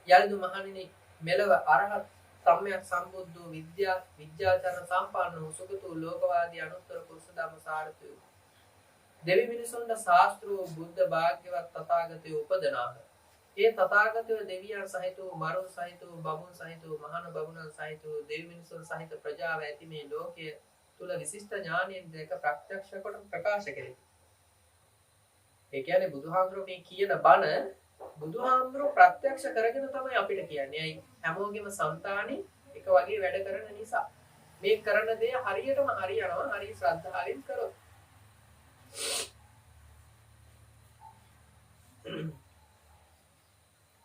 යල්දු මහණෙනි මෙලව අරහත් සම්්‍යක් සම්බුද්ධෝ විද්‍යාචරණ සම්පන්නෝ සුගතෝ ලෝකවාදී අනුත්තර පුරුෂ ධම්ම සාරතෝ දෙවි මිනිසුන්ට ශාස්ත්‍රෝ බුද්ධ භාග්‍යවත් තථාගතයෝ උපදනාහ. ඒ තථාගතයෝ දෙවියන් සහිතව මරුන් සහිතව බමුණු සහිතව මහාන බමුණන් සහිතව දෙවි මිනිසුන් සහිත ප්‍රජාව ඇති මේ ලෝකයේ තුල විශිෂ්ට ඥානයෙන් දෙක ප්‍රත්‍යක්ෂ කොට ප්‍රකාශ කෙරේ. ඒ කියන්නේ බුදුහාමුදුරුවෝ මේ කියන බණ බුදුහාමුදුරුවෝ ප්‍රත්‍යක්ෂ කරගෙන තමයි අපිට කියන්නේ. අයි හැමෝගෙම సంతානෙ එක වගේ වැඩ කරන නිසා මේ කරන දේ හරියටම හරියනවා. හරිය ශ්‍රද්ධාවෙන් කරොත්.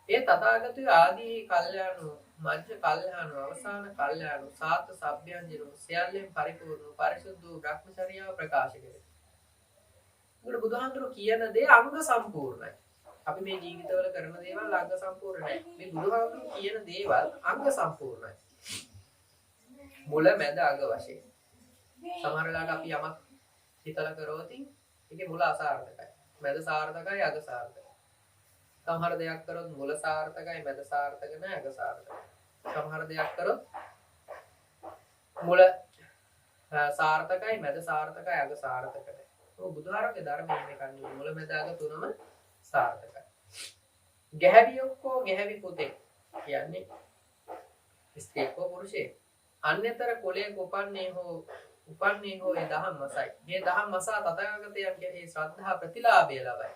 ඒ තථාගතයෝ ආදී කල්යාණෝ මධ්‍ය කල්යාණෝ අවසාන කල්යාණෝ සාත සබ්බයන්ජනෝ සියල්ලෙන් පරිපූර්ණ පරිසුද්ධ බ්‍රහ්මචර්යාව ප්‍රකාශ කරේ. උගල බුදුහාමුදුරුවෝ කියන දේ අංග සම්පූර්ණයි. අපි මේ ජීවිතවල කරන දේවල් අංග සම්පූර්ණ නැහැ. මේ බුදුහාමුදුරුවෝ කියන දේවල් අංග සම්පූර්ණයි. මුල මැද අග වශයෙන්. සමහර වෙලාවට අපි යමක් හිතලා කරොත් ඒකේ මුල අසාර්ථකයි. මැද සාර්ථකයි අග සාර්ථකයි. සමහර දෙයක් කරොත් මුල සාර්ථකයි මැද සාර්ථක නැහැ අග සාර්ථකයි. සමහර දෙයක් කරොත් මුල සාර්ථකයි මැද සාර්ථකයි අග සාර්ථක නැහැ. ඔය බුදුහාරගේ ධර්මයේ මේ කන්නේ මුල මැද අග තුනම සාර්ථකයි. ගැහැවියොක්කෝ ගැහැවි පුතේ කියන්නේ ස්ත්‍රීකෝ පුරුෂේ අන්‍යතර කුලයක උපන්නේ හෝ ඒ දහම් මසයි. මේ දහම් මසා තථාගතයන් කෙරෙහි ශ්‍රද්ධා ප්‍රතිලාභය ලබයි.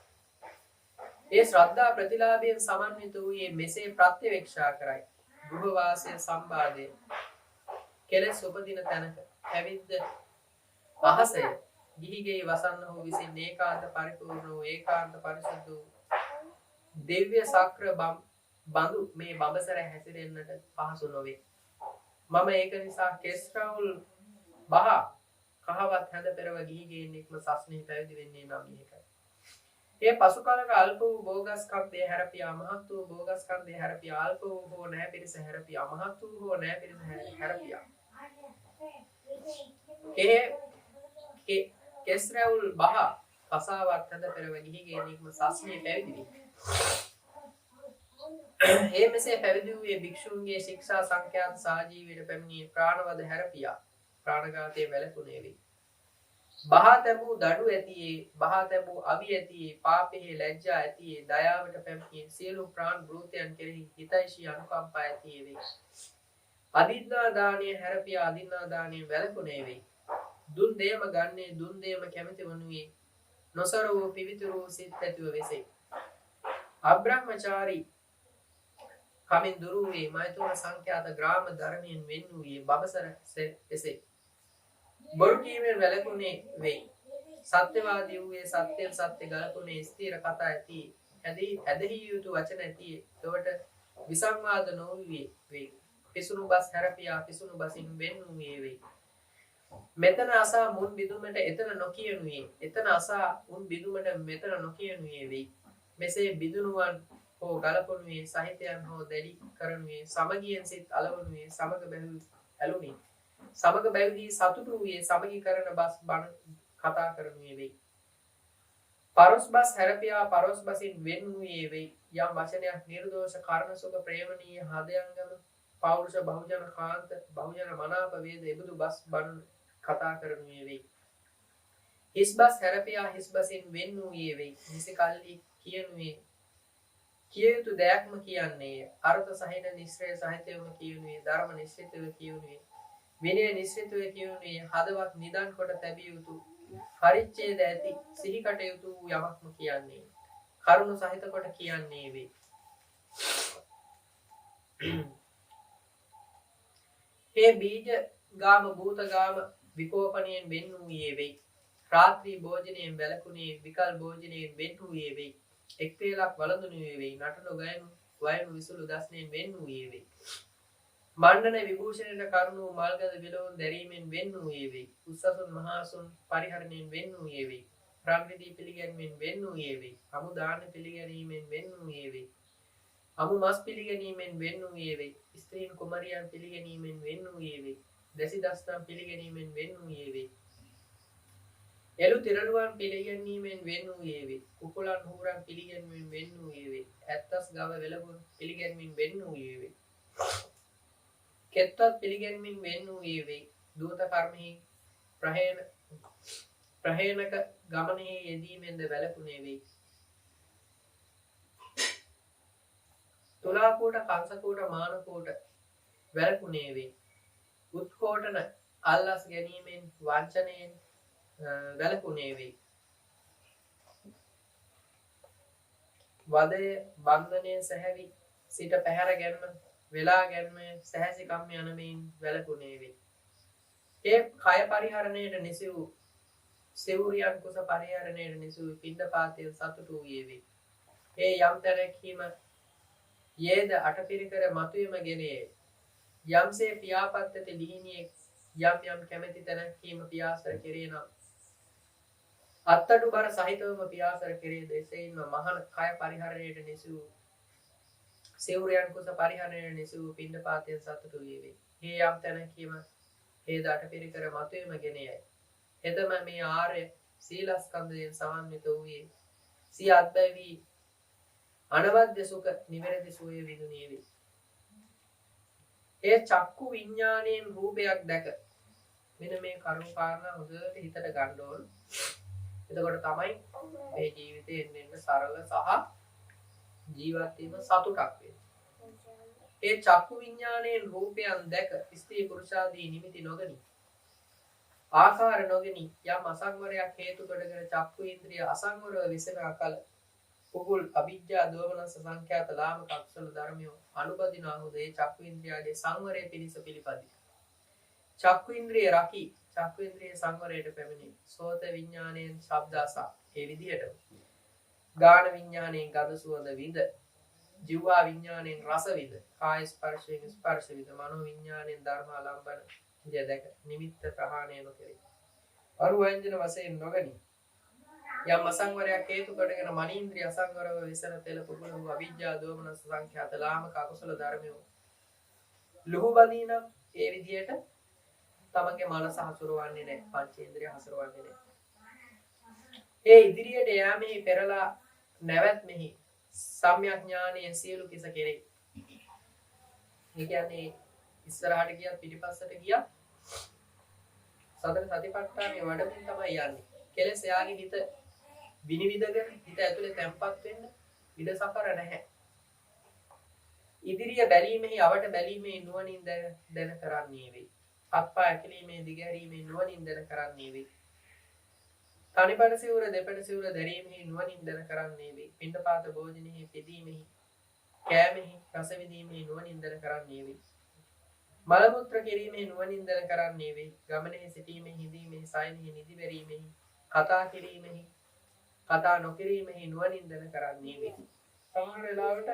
ඒ ශ්‍රද්ධා ප්‍රතිලාභයෙන් සමන්විත වූයේ මෙසේ ප්‍රත්‍යවේක්ෂා කරයි. ගෘහ වාසය සම්බාධය කෙලෙස් උපදින තැනක පැවිද්ද අහසය ගිහිගේ වසන්න හෝ විසින් ඒකාන්ත පරිපූර්ණ වූ ඒකාන්ත පරිසුද්ධ වූ දිව්‍ය සක්‍ර බඳු මේ බඹසර හැසිරෙන්නට පහසු නොවේ. මම ඒක නිසා කෙස් රාහුල් බහ කහවත් හැඳ පෙරව ගිහිගේ නික්ම සස්නෙහි පැවිදි වෙන්නේ නම් මේකයි. ඒ පසු කාලක අල්ප වූ භෝගස්කන්ධය හැරපියා මහත් වූ භෝගස්කන්ධය හැරපියා අල්ප වූ හෝ නැහැ පිරිස හැරපියා මහත් වූ හෝ නැහැ පිරිස හැරපියා. කෙස් රාහුල් බහ කසාවත් හැඳ පෙරව ගිහිගේ නික්ම සස්නෙහි පැවිදි වී ඒ මෙසේ පැවිදි වූයේ භික්ෂුන්ගේ ශික්ෂා සංඛ්‍යාත සාජීවයට පැමිණියේ ප්‍රාණවද හැරපියා ප්‍රාණඝාතයේ වැළකුණේ වේ. බහා තැබූ දඩු ඇතියේ බහා තැබූ අවි ඇතියේ පාපෙහි ලැජ්ජා ඇතියේ දයාවට පැමිණියේ සියලු ප්‍රාණ භූතයන් කෙරෙහි හිතයිශී අනුකම්පා ඇතියේ වේ. අදින්නා දානයේ හැරපියා අදින්නා දානයේ වැළකුණේ වේ. දුන් දේම ගන්නේ දුන් දේම කැමති වනුයේ නොසර වූ පිවිතුරු සිත් ඇතිව වෙසේ. අබ්‍රහ්මචාරී කමින් දුරු වේ මෛතුන සංඛ්‍යාත ග්‍රාම ධර්මයෙන් වෙන් වූයේ බබසර එසේ. බොරු කීමෙන් වැළකුණේ වෙයි. සත්‍යවාදී වූයේ සත්‍යයෙන් සත්‍ය ගලකුණේ ස්ථීර කතා ඇති ඇදහිය යුතු වචන ඇති එවට විසංවාද නොවූයේ වෙයි. පිසුණු බස් හැරපියා පිසුණු බසින් වෙන් වූයේ වෙයි. මෙතන අසා මුන් බිදුමට එතන නොකියනුයේ එතන අසා උන් බිදුමට මෙතන නොකියනුයේ වෙයි. මෙසේ බිදුනුවන් හෝ ගලපොනුයේ සහිතයන් හෝ දැඩි කරනුයේ සමගියෙන් සිත් අලවනුයේ සමග බැවි ඇලුනි. සමග බැවිදී සතුටු වූයේ සමගි කරන බස් බණ කතා කරනුයේ වෙයි. පරොස් බස් හැරපියා පරොස් බසින් වෙන් වූයේ වෙයි. යම් වචනයක් නිර්දෝෂ කර්ණ සුඛ ප්‍රේමණීය හදයන්ගම පෞරුෂ බහුජන කාන්ත බහුජන මනාප වේද එබඳු බස් බණ කතා කරනුයේ වෙයි. හිස් බස් හැරපියා හිස් බසින් වෙන් වූයේ වෙයි. නිසි කල්ලි කියනුයේ කිය යුතු දෙයක්ම කියන්නේ අර්ථ සහිත නිශ්චය සහිතවම කියනුයේ ධර්ම නිශ්චිතව කියනුයේ විනය නිශ්චිතව කියනුයේ හදවත් නිදන් කොට තැබිය යුතු පරිච්ඡේද ඇති සිහි කටයුතු යමක්ම කියන්නේ කරුණ සහිත කොට කියන්නේ වේ. ඒ බීජ ගාම භූත ගාම විකෝපණයෙන් වෙන් වූයේ වෙයි. රාත්‍රී භෝජනයෙන් වැළකුණේ විකල් භෝජනයෙන් වෙන් වූයේ වෙයි. එක් වේලක් වළඳුනුයේ වෙයි. නටනු ගයනු වයනු විසුළු දස්නයෙන් වෙන් වූයේ වෙයි. මණ්ඩන විභූෂණයට කරුණු මල්ගද විලවුන් දැරීමෙන් වෙන් වූයේ වෙයි. උස්සසුන් මහසුන් පරිහරණයෙන් වෙන් වූයේ වෙයි. රන්විදී පිළිගැනීමෙන් වෙන් වූයේ වෙයි. අමු දාන පිළිගැනීමෙන් වෙන් වූයේ වෙයි. අමු මස් පිළිගැනීමෙන් වෙන් වූයේ වෙයි. ස්ත්‍රීන් කුමරියන් පිළිගැනීමෙන් වෙන් වූයේ වෙයි. දැසි දස්නම් පිළිගැනීමෙන් වෙන් වූයේ වෙයි. එළු තිරළුවන් පිළිගැනීමෙන් වෙන් වූයේ වෙයි. කුකුලන් හූරන් පිළිගැනීමෙන් වෙන් වූයේ වෙයි. ඇත්තස් ගව වෙලවුන් පිළිගැනීමෙන් වෙන් වූයේ වෙයි. කෙත්වත් පිළිගැනීමෙන් වෙන් වූයේ වෙයි. දූත කර්මෙහි ප්‍රහේනක ගමනෙහි යෙදීමෙන්ද වැළකුණේ වෙයි. තුලාකෝට කංසකෝට මානකෝට වැළකුණේ වෙයි. උත්කෝටන අල්ලස් ගැනීමෙන් වංචනයෙන් වැළකුණේ වෙයි. වදය බන්ධනයෙන් සැහැවි සිට පැහැර ගැන්ම වෙලා ගැන්ම සැහැසි කම්ම යනමින් වැළකුණේ වෙයි. ඒ කය පරිහරණයට නිසි වූ සෙවුරියන් කුස පරිහරණයට නිසි වූ පිණ්ඩපාතයෙන් සතුටු වූයේ වෙයි. ඒ යම් තැනකීම යේද අටපිරිකර මතුවීම ගෙනයේ. යම්සේ පියාපත් ඇති ලිහිණියෙක් යම් යම් කැමැති තැනකීම පියාසර කෙරේ නම් අත්තඩු බර සහිතවම පියාසර කෙරේ දෙසෙයින්ම මහන කය පරිහරණයට නිසි වූ සෙවුරයන් කුස පරිහරණයට නිසි වූ පිණ්ඩපාතයෙන් සතුටු වූයේ වෙයි. ඒ යම් තැනකීම හේද අටපිරිකර මතුවීම ගෙනයයි. එතම මේ ආර්ය සීලස්කන්ධයෙන් සමන්විත වූයේ සිය අත්බැවී අනවද්‍ය සුඛ නිවැරදි සුවය විඳුණේ වෙයි. ඒ චක්කු විඥාණයෙන් රූපයක් දැක මෙන්න මේ කරුණු කාරණා හොඳට හිතට ගන්න ඕන. එතකොට තමයි මේ ජීවිතේ එන්න සරල සහ ජීවත් වීම සතුටක් වෙන්නේ. ඒ චක්කු විඥාණයෙන් රූපයන් දැක ස්ත්‍රී පුරුෂාදී නිමිති නොගනි. ආකාර නොගනි යම් අසංවරයක් හේතු කොටගෙන චක්කු ඉන්ද්‍රිය අසංවරව විසෙන අකල පුගුල් අවිජ්ජා දෝමනස සංඛ්‍යාත ලාමක අකුසල ධර්මයෝ අනුබදිනාහුද ඒ චක්කු ඉන්ද්‍රියගේ සංවරය පිණිස පිළිපදී. චක්කු ඉන්ද්‍රිය රකි චක්කු ඉන්ද්‍රිය සංවරයට පැමිණි. සෝත විඥාණයෙන් ශබ්දාසා ඒ විදිහට. ගාන විඥාණයෙන් ගඳ සුවඳ විඳ. ජීවා විඥාණයෙන් රස විඳ. කාය ස්පර්ශයෙන් ස්පර්ශ විඳ. මනෝ විඥාණයෙන් ධර්ම ආලම්බන දෙක නිමිත්ත ප්‍රහාණය නොකරේ. අරු ව්‍යංජන වශයෙන් නොගනි. යම් අසංවරයක් හේතු කොටගෙන මනීන්ද්‍රිය අසංවරව විසන තෙල පුබුල වූ අවිජ්ජා දෝමනස සංඛ්‍යාත ලාමක අකුසල ධර්මයෝ ලුහු බදීන ඒ විදියට තමන්ගේ මනස හසුරවන්නේ නැහැ. පංචේන්ද්‍රිය හසුරවන්නේ නැහැ. ඒ ඉදිරියට යෑමෙහි පෙරලා නැවැත්මෙහි සම්‍යක් ඥානයෙන් සියලු කිස කෙරේ. ඒ කියන්නේ ඉස්සරහට ගියත් පිටිපස්සට ගියත් සතර සතිපට්ඨානයේ වඩමින් තමයි යන්නේ. කෙලෙස් එයාගේ හිත විනිවිදගෙන හිත ඇතුලේ තැම්පත් වෙන්න ඉඩ සකර නැහැ. ඉදිරිය බැලීමෙහි අවට බැලීමේ නුවණින් දැන කරන්නේ වෙයි. අත්පා ඇකිලීමේ දිගහැරීමේ නුවණින් දැන කරන්නේ වෙයි. තනිපඩ සිවුර දෙපඩ සිවුර දැරීමෙහි නුවණින් දැන කරන්නේ වෙයි. පිණ්ඩපාත භෝජනෙහි පිදීමෙහි කෑමෙහි රස විඳීමෙහි නුවණින් දැන කරන්නේ වෙයි. මල මුත්‍ර කිරීමෙහි නුවණින් දැන කරන්නේ වෙයි. ගමනේ සිටීමෙහි හිඳීමෙහි සයනෙහි නිදි බැරීමෙහි කතා කිරීමෙහි කතා නොකිරීමෙහි නුවණින් දැන කරන්නේ වෙයි. සමහර වෙලාවට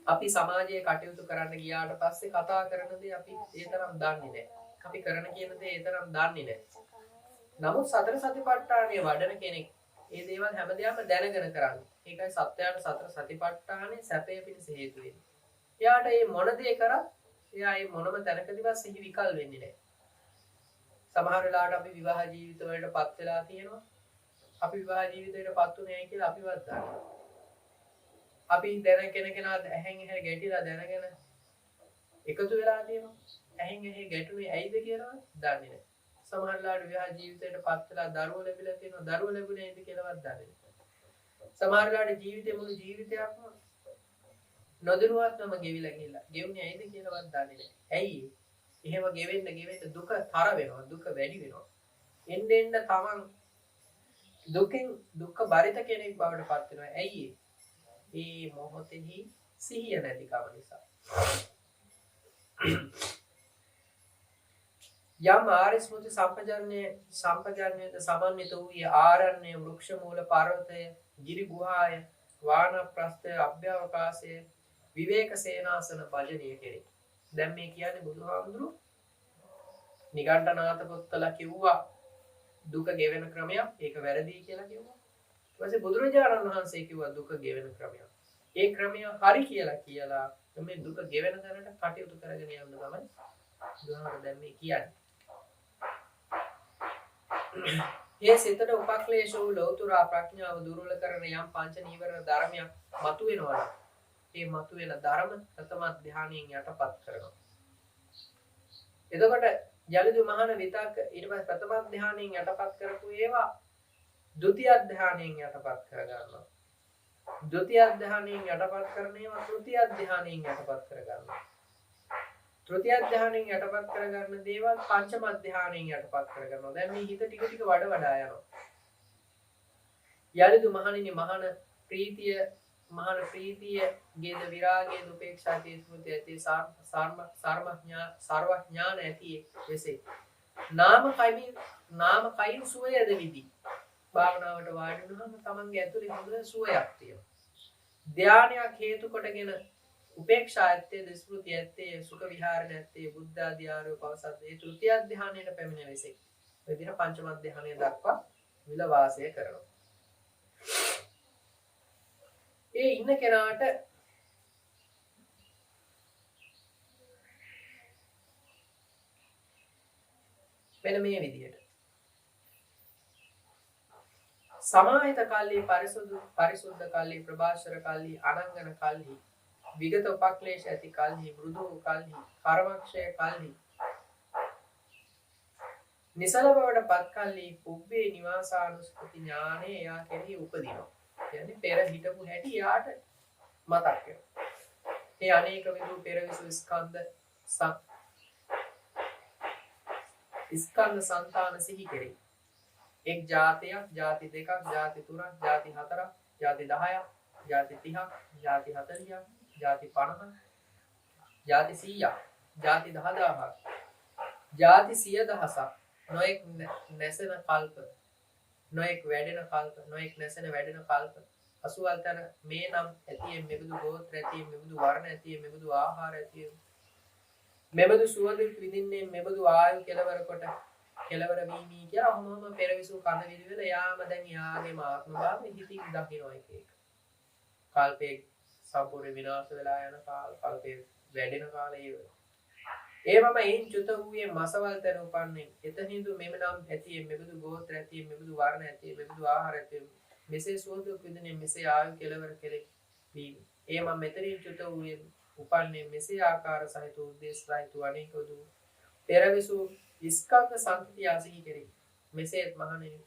අපි සමාජයේ කටයුතු කරන්න ගියාට පස්සේ කතා කරන දේ අපි ඒ තරම් දන්නේ නැහැ. අපි කරන කියන දේ ඒ තරම් දන්නේ නැහැ. නමුත් සතර සතිපට්ඨානයේ වඩන කෙනෙක් මේ දේවල් හැමදේම දැනගෙන කරන්නේ. ඒකයි සත්‍යයට සතර සතිපට්ඨානයේ සැපය පිණිස හේතු වෙන්නේ. එයාට මේ මොන දේ කරත් එයා මේ මොනම තැනකදීවත් සිහි විකල් වෙන්නේ නැහැ. සමහර වෙලාවට අපි විවාහ ජීවිත වලටපත් වෙලා තියෙනවා. අපි විවාහ ජීවිතයටපත් උනේ නැහැ කියලා අපිවත් දන්නවා. අපි දැන කෙනා ඇහෙන් ඇහෙ ගැටිලා දැනගෙන එකතු වෙලා තියෙනවා. ඇහෙන් ඇහෙ ගැටුනේ ඇයිද කියලා දන්නේ නැහැ. සමහර වෙලාවට විවාහ ජීවිතයටපත් වෙලා දරුවෝ ලැබිලා තියෙනවා. දරුවෝ ලැබුණේ නැද්ද කියලාවත් දන්නේ නැහැ. සමහර වෙලාවට ජීවිතේ මුළු ජීවිතයක්ම නොදැනුවත්වම ගෙවිලා ගිහිල්ලා. ගෙවුනේ ඇයිද කියලාවත් දන්නේ නැහැ. ඇයි? එහෙම ගෙවෙන්න දුක තර වෙනවා. දුක වැඩි වෙනවා. එන්න තමන් දුකෙන් දුක්ඛ බරිත කෙනෙක් බවට පත් වෙනවා. ඇයි ඒ මොහොතෙහි සිහිය නැතිකම නිසා. යම් ආර්ය ස්මෘති සම්පජාඤ්ඤයද සමන්විත වූයේ ආරණ්‍ය වෘක්ෂ මූල පර්වතය ගිරි ගුහාය වානප්‍රස්ථය අභ්‍යවකාශය විවේක සේනාසන භජනය කෙරේ. දැන් මේ කියන්නේ බුදුහාමුදුරුවෝ නිගණ්ඨනාථ පොත්වල කිව්වා දුක ගෙවෙන ක්‍රමයක්. ඒක වැරදි කියලා කිව්වා. ඊට පස්සේ බුදුරජාණන් වහන්සේ කිව්වා දුක ගෙවෙන ක්‍රමයක්. ඒ ක්‍රමය හරි කියලා මේ දුක ගෙවෙන තැනට කටයුතු කරගෙන යන්න තමයි බුදුහාමුදුරුවෝ දැන් මේ කියන්නේ. ඒ සිතට උපක්ලේශ වූ ලෞතුරා ප්‍රඥාව දුර්වල කරන යම් පංච නීවරණ ධර්මයක් මතුවෙනවා. ඒ මතුවෙන ධර්ම ප්‍රථම ධානයෙන් යටපත් කරනවා. එතකොට යලිදු මහාන විතක් ඊට පස්සේ ප්‍රථම ධානයෙන් යටපත් කරපු ඒවා ဒုတိ ය ධානයෙන් යටපත් කරගන්නවා. ဒုတိ ය ධානයෙන් යටපත් කරන ඒවා තෘතිය ධානයෙන් යටපත් කරගන්නවා. තෘතිය ධානයෙන් යටපත් කරගන්න දේවල් පංචම ධානයෙන් යටපත් කරගන්නවා. දැන් මේ හිත ටික ටික වඩා යනවා. යලිදු මහණෙනි මහාන ප්‍රීතිය ගේද විරාගයේ උපේක්ෂාදී ස්මෘති ඇති සර්වඥාන ඇති වෙසේ. නාම කයින් සුවයද විදි. භාවනාවට වාඩි වුණාම තමන්ගේ ඇතුලේ හොඳ සුවයක් තියෙනවා. ධානයක් හේතු කොටගෙන උපේක්ෂා ඇත්තේ ස්මෘති ඇත්තේ සුඛ විහාරණ ඇත්තේ බුද්ධ ආදී ආරෝ පවසත් ඒ තෘතිය ධානයට පැමිණ වෙසේ. මේ විදිහ පංචම ධානය දක්වා විල වාසය කරනවා. ඒ ඉන්න කෙනාට මෙන්න මේ විදිහට සමාහිත කල්ලි පරිසුද්ධ කල්ලි ප්‍රභාෂර කල්ලි අනංගන කල්ලි විගත උපක්ලේශ ඇති කල්හි මෘදු කල්හි කර්මක්ෂය කල්හි නිසල බවට පත් කල්හි පුබ්බේ නිවාසානුස්මෘති ඥානය එයා කෙරෙහි උපදිනවා. කියන්නේ පෙර හිටපු හැටි යාට මතක් වෙනවා. මේ අනේක විදු පෙරවිසු ස්කන්ධ සංතාන සිහි කෙරේ. එක් ජාතියක්, ජාති දෙකක්, ජාති තුනක්, ජාති හතරක්, ජාති 10ක්, ජාති 30ක්, ජාති 40ක්, ජාති 50ක්, ජාති 100ක්, ජාති 10000ක්, ජාති 10000ක්, නොඑක් නැසෙන කල්ප, නොඑක් වැඩෙන කල්ප, නොඑක් නැසෙන වැඩෙන කල්ප, අසුවල් තන මේ නම් ඇතියේ මෙබඳු ගෝත්‍ර ඇතියේ මෙබඳු වර්ණ ඇතියේ මෙබඳු ආහාර ඇතියේ මෙබඳු සුවඳ විඳින්නේ මෙබඳු ආයු කෙලවර කොට කෙලවර වීමි කියලා ඔහොමම පෙරවිසු කඳ විදිවල යාම දැන් යාගේ ආත්ම භාවය හිතින් දකින්න එක එක. කල්පේ සම්පූර්ණ විනාශ වෙලා යන කල්පේ වැඩෙන කාලේ ඒවම එයින් චුත වූයේ මසවල් තැන උපන්නේ. එතනින්දු මෙම නම් ඇතියේ මෙබඳු ගෝත්‍ර ඇතියේ මෙබඳු වර්ණ ඇතියේ මෙබඳු ආහාර ඇතියේ මෙසේ සුවඳ විඳින්නේ මෙසේ ආයු කෙලවර කෙලෙ වීමි. ඒම මෙතනින් චුත වූයේ උපන්නේ මෙසේ ආකාර සහිත උද්දේශ සහිත අනේක දු පෙරවිසු ස්කන්ධ සංකතිය ආසිහි කෙරේ. මෙසේත් මහණෙනි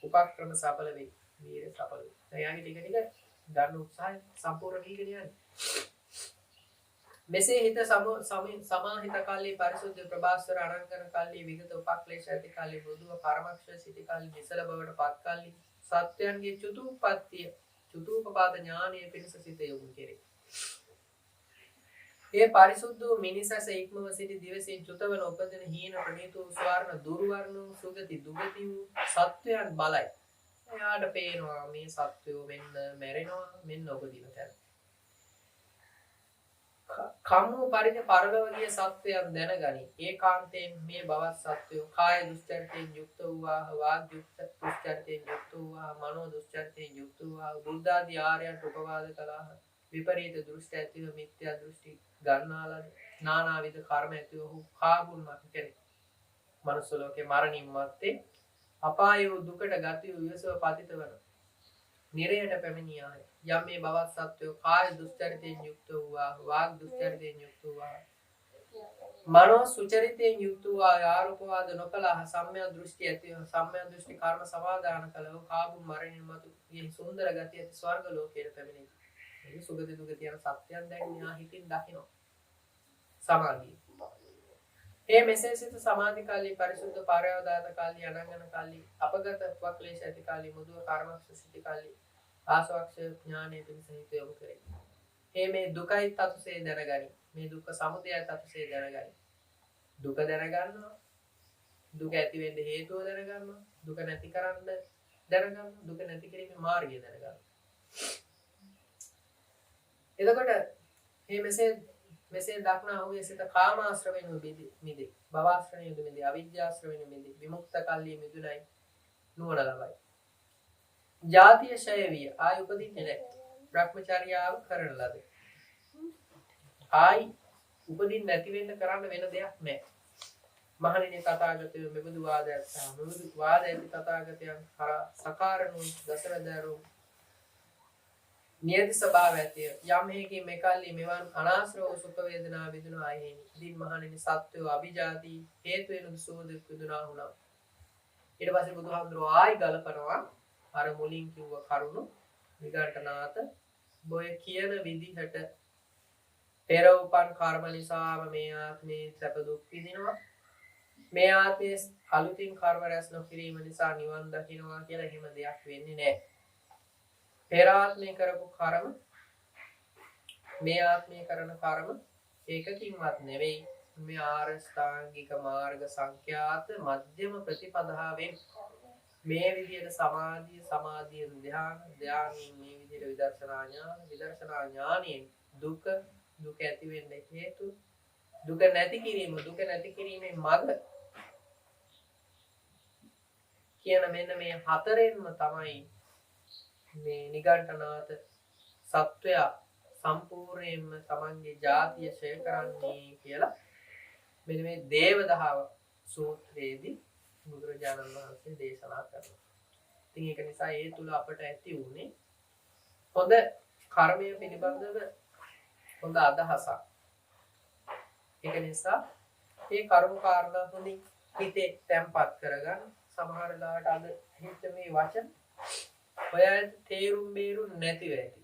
උපක්‍රම සඵල වේ. වීර සඵල වේ. දැන් ටික ටික ගන්න උත්සාහය සම්පූර්ණ වීගෙන යන්නේ. මෙසේ හිත සමාහිත කල්ලි පරිසුද්ධ ප්‍රභාස්වර අනංගන කල්ලි විගත උපක්ලේශ ඇති කල්ලි බුදුව පරමක්ෂ සිටි කල්ලි නිසල බවට පත් කල්ලි සත්‍යයන්ගේ චුතූපපාද ඥානයේ පිණිස සිත යොමු කෙරේ. ඒ පරිසුද්ධ වූ මිනිසස ඉක්මව සිටි දිවසේ චුතවන උපදින හීන ප්‍රණීත වූ ස්වර්ණ දුර්වර්ණ වූ සුගති දුගති වූ සත්වයන් බලයි. එයාට පේනවා මේ සත්වයෝ මෙන්න මැරෙනවා මෙන්න උපදින තැන. කම්මු පරිදි පරලෝකීය සත්වයන් දැනගනි. ඒකාන්තයෙන් මේ භවත් සත්වයෝ කාය දුස්චරිතයෙන් යුක්ත වූවා, වාග් දුස්චරිතයෙන් යුක්ත වූවා, මනෝ දුස්චරිතයෙන් යුක්ත වූවා, බුද්ධ ආදී ආර්යයන්ට උපවාද කළාහ. විපරීත දෘෂ්ටි ඇතිව මිත්‍යා දෘෂ්ටි ගන්නාලද නානාවිද කර්ම ඇතිව ඔහු කාබුන් මත කෙරේ. මනුස්ස ලෝකේ මරණින් මත්තේ අපාය වූ දුකට ගති වූ විසව පතිත වන නිරයට පැමිණියාය. යම් මේ භවත් සත්වයෝ කාය දුස්චරිතයෙන් යුක්ත වූවා, වාග් දුස්චරිතයෙන් යුක්ත වූවා, මනෝ සුචරිතයෙන් යුක්ත වූවා, ආරෝපවාද නොකළාහ. සම්‍යක් දෘෂ්ටි ඇතිව සම්‍යක් දෘෂ්ටි කර්ම සමාදාන කළව කාබුන් මරණින් මතු මේ සුන්දර ගති ඇති ස්වර්ග ලෝකයට පැමිණි. මේ සුගති දුගති යන සත්‍යයන් දැන් න්යා හිතින් දකිනවා. සමාධිය. ඒ මෙසේ සිත සමාධි කාලී පරිසුද්ධ පාරයෝදාත කාලී අනංගන කාලී අපගත වක්ලේශ ඇති කාලී මුදුව කර්මක්ෂ සිටි කාලී ආසවක්ෂ ඥානයේ පිණිස හිත යොමු කරේ. මේ දුකයි තතුසේ දැනගනි. මේ දුක්ඛ සමුදයයි තතුසේ දැනගනි. දුක දැනගන්නවා. දුක ඇති වෙන්න හේතුව දැනගන්නවා. දුක නැති කරන්න දැනගන්නවා. දුක නැති කිරීමේ මාර්ගය දැනගන්නවා. එතකොට මේ මෙසේ දක්නා ඔහුගේ සිත කාමාශ්‍රවයෙන් මිදේ, භවආශ්‍රවයෙන් මිදේ, අවිජ්ජාශ්‍රවයෙන් මිදේ, විමුක්ත කල්ලිය මිදුණයි නුවණ ලබයි. ජාතිය ඡය විය ආයි උපදින්නේ නැහැ. භ්‍රමචර්යාව කරන ලද. ආයි උපදින්න නැති වෙන්න කරන්න වෙන දෙයක් නැහැ. මහණෙනි තථාගතයෝ මෙබඳු වාදයක් සහ මෙබඳු වාද ඇති තථාගතයන් කරා සකාරණු දසවැදරු නියති ස්වභාව ඇතිය. යම් හේකින් මෙකල්ලි මෙවන් අනාශ්‍රව සුඛ වේදනා විඳින අයෙහි. ඉතින් මහණෙනි සත්වෝ අභිජාති හේතු වෙනු සෝදක විඳිනා වුණා. ඊට පස්සේ බුදුහාමුදුරුවෝ ආයි ගලපනවා අර මුලින් කිව්ව කරුණු නිගණ්ඨනාත බොය කියන විදිහට පෙර උපන් කර්ම නිසාම මේ ආත්මේ සැප දුක් විඳිනවා. මේ ආත්මයේ අලුතින් කර්ම රැස් නොකිරීම නිසා නිවන් දකින්නවා කියලා එහෙම දෙයක් වෙන්නේ නැහැ. පෙර ආත්මේ කරපු කර්ම මේ ආත්මේ කරන කර්ම ඒකකින්වත් නෙවෙයි. මේ ආරෂ්ඨාංගික මාර්ග සංඛ්‍යාත මධ්‍යම ප්‍රතිපදාවෙන් මේ විදිහට සමාධියෙන් ධ්‍යානයෙන් මේ විදිහට විදර්ශනා ඥානයෙන් දුක ඇති වෙන්න හේතු දුක නැති කිරීමේ මඟ කියන මෙන්න මේ හතරෙන්ම තමයි මේ නිගණ්ඨනාත සත්වයා සම්පූර්ණයෙන්ම තමන්ගේ ජාතිය ඡය කරන්නේ කියලා මෙන්න මේ දේවදහව සූත්‍රයේදී බුදුරජාණන් වහන්සේ දේශනා කරනවා. ඉතින් ඒක නිසා ඒ තුල අපට ඇති වුණේ හොඳ කර්මය පිළිබඳව හොඳ අදහසක්. ඒක නිසා මේ කර්ම කාරණා හොඳින් හිතේ තැම්පත් කරගන්න. සමහර ලාට අද හිත මේ වචන ඔයාලට තේරුම් බේරුම් නැතිව ඇති.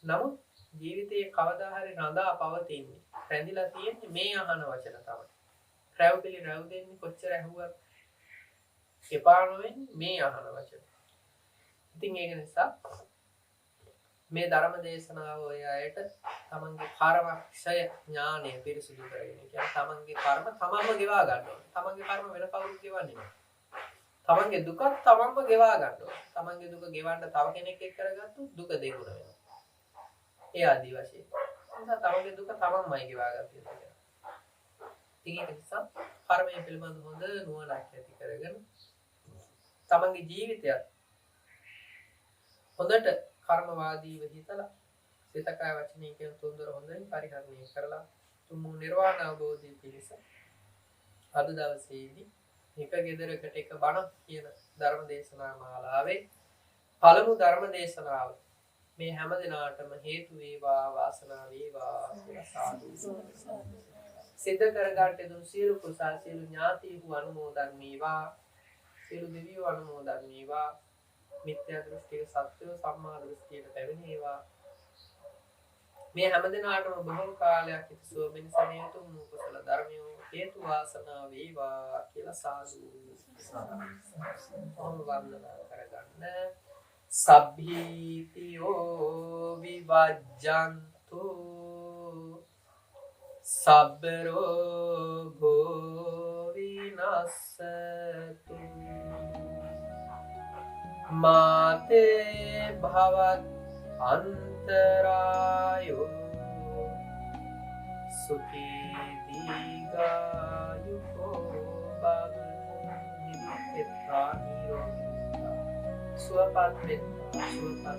නමුත් ජීවිතයේ කවදා හරි රඳා පවතින්නේ රැඳිලා තියෙන්නේ මේ අහන වචන තමයි. රැව් දෙන්නේ කොච්චර ඇහුවත් එපා නොවෙන්නේ මේ අහන වචන. ඉතින් ඒක නිසා මේ ධර්ම දේශනාව ඔය අයට තමන්ගේ කර්මක්ෂය ඥානය පිරිසිදු කරගෙන කියන්නේ තමන්ගේ කර්ම තමන්ම ගෙවා ගන්න ඕනේ. තමන්ගේ කර්ම වෙන කවුරුත් ගෙවන්නේ නැහැ. තමන්ගේ දුක තමන්ම ගෙවා ගන්න ඕනේ. තමන්ගේ දුක ගෙවන්න තව කෙනෙක් එක්ක කරගත්තොත් දුක දෙගුණ වෙනවා. ඒ ආදි වශයෙන්. නිසා තමන්ගේ දුක තමන්මයි ගෙවා ගන්න තියෙන්නේ. ඒක නිසා කර්මය පිළිබඳ හොඳ නුවණක් ඇති කරගෙන තමන්ගේ ජීවිතයත් හොඳට කර්මවාදීව හිතලා සිත කය වචනය කියන තුන්දර හොඳින් පරිහරණය කරලා තුමු නිර්වාණ අවබෝධය පිණිස අද දවසේදී එක ගෙදරකට එක බණක් කියන ධර්ම දේශනා මාලාවේ පළමු ධර්ම දේශනාව මේ හැම දිනාටම හේතු වේවා වාසනාව වේවා කියලා සාදු සිත කරගන්න දුන් සියලු කුසල් සියලු ඥාතීහු අනුමෝදන් වේවා සියලු දෙවියෝ අනුමෝදන් වේවා මිත්‍යා දෘෂ්ටික සත්‍යෝ සම්මා දෘෂ්ටියට පැමිණේවා. මේ හැම දිනාටම බොහෝ කාලයක් ඉතිසුව මිනිසණේතු කුසල ධර්මයෝ හේතු වාසනා වේවා කියලා සාදු වන්දනා කරගන්න. සබ්බීතියෝ විවජ්ජන්තු සබ්බ රෝගෝ විනස්සතු මාතේ භවත් අන්තරායෝ සුඛී දීඝායුකෝ භව නිදුක්ඛේත්‍රා නිරෝධා සුවපත් වෙත්තා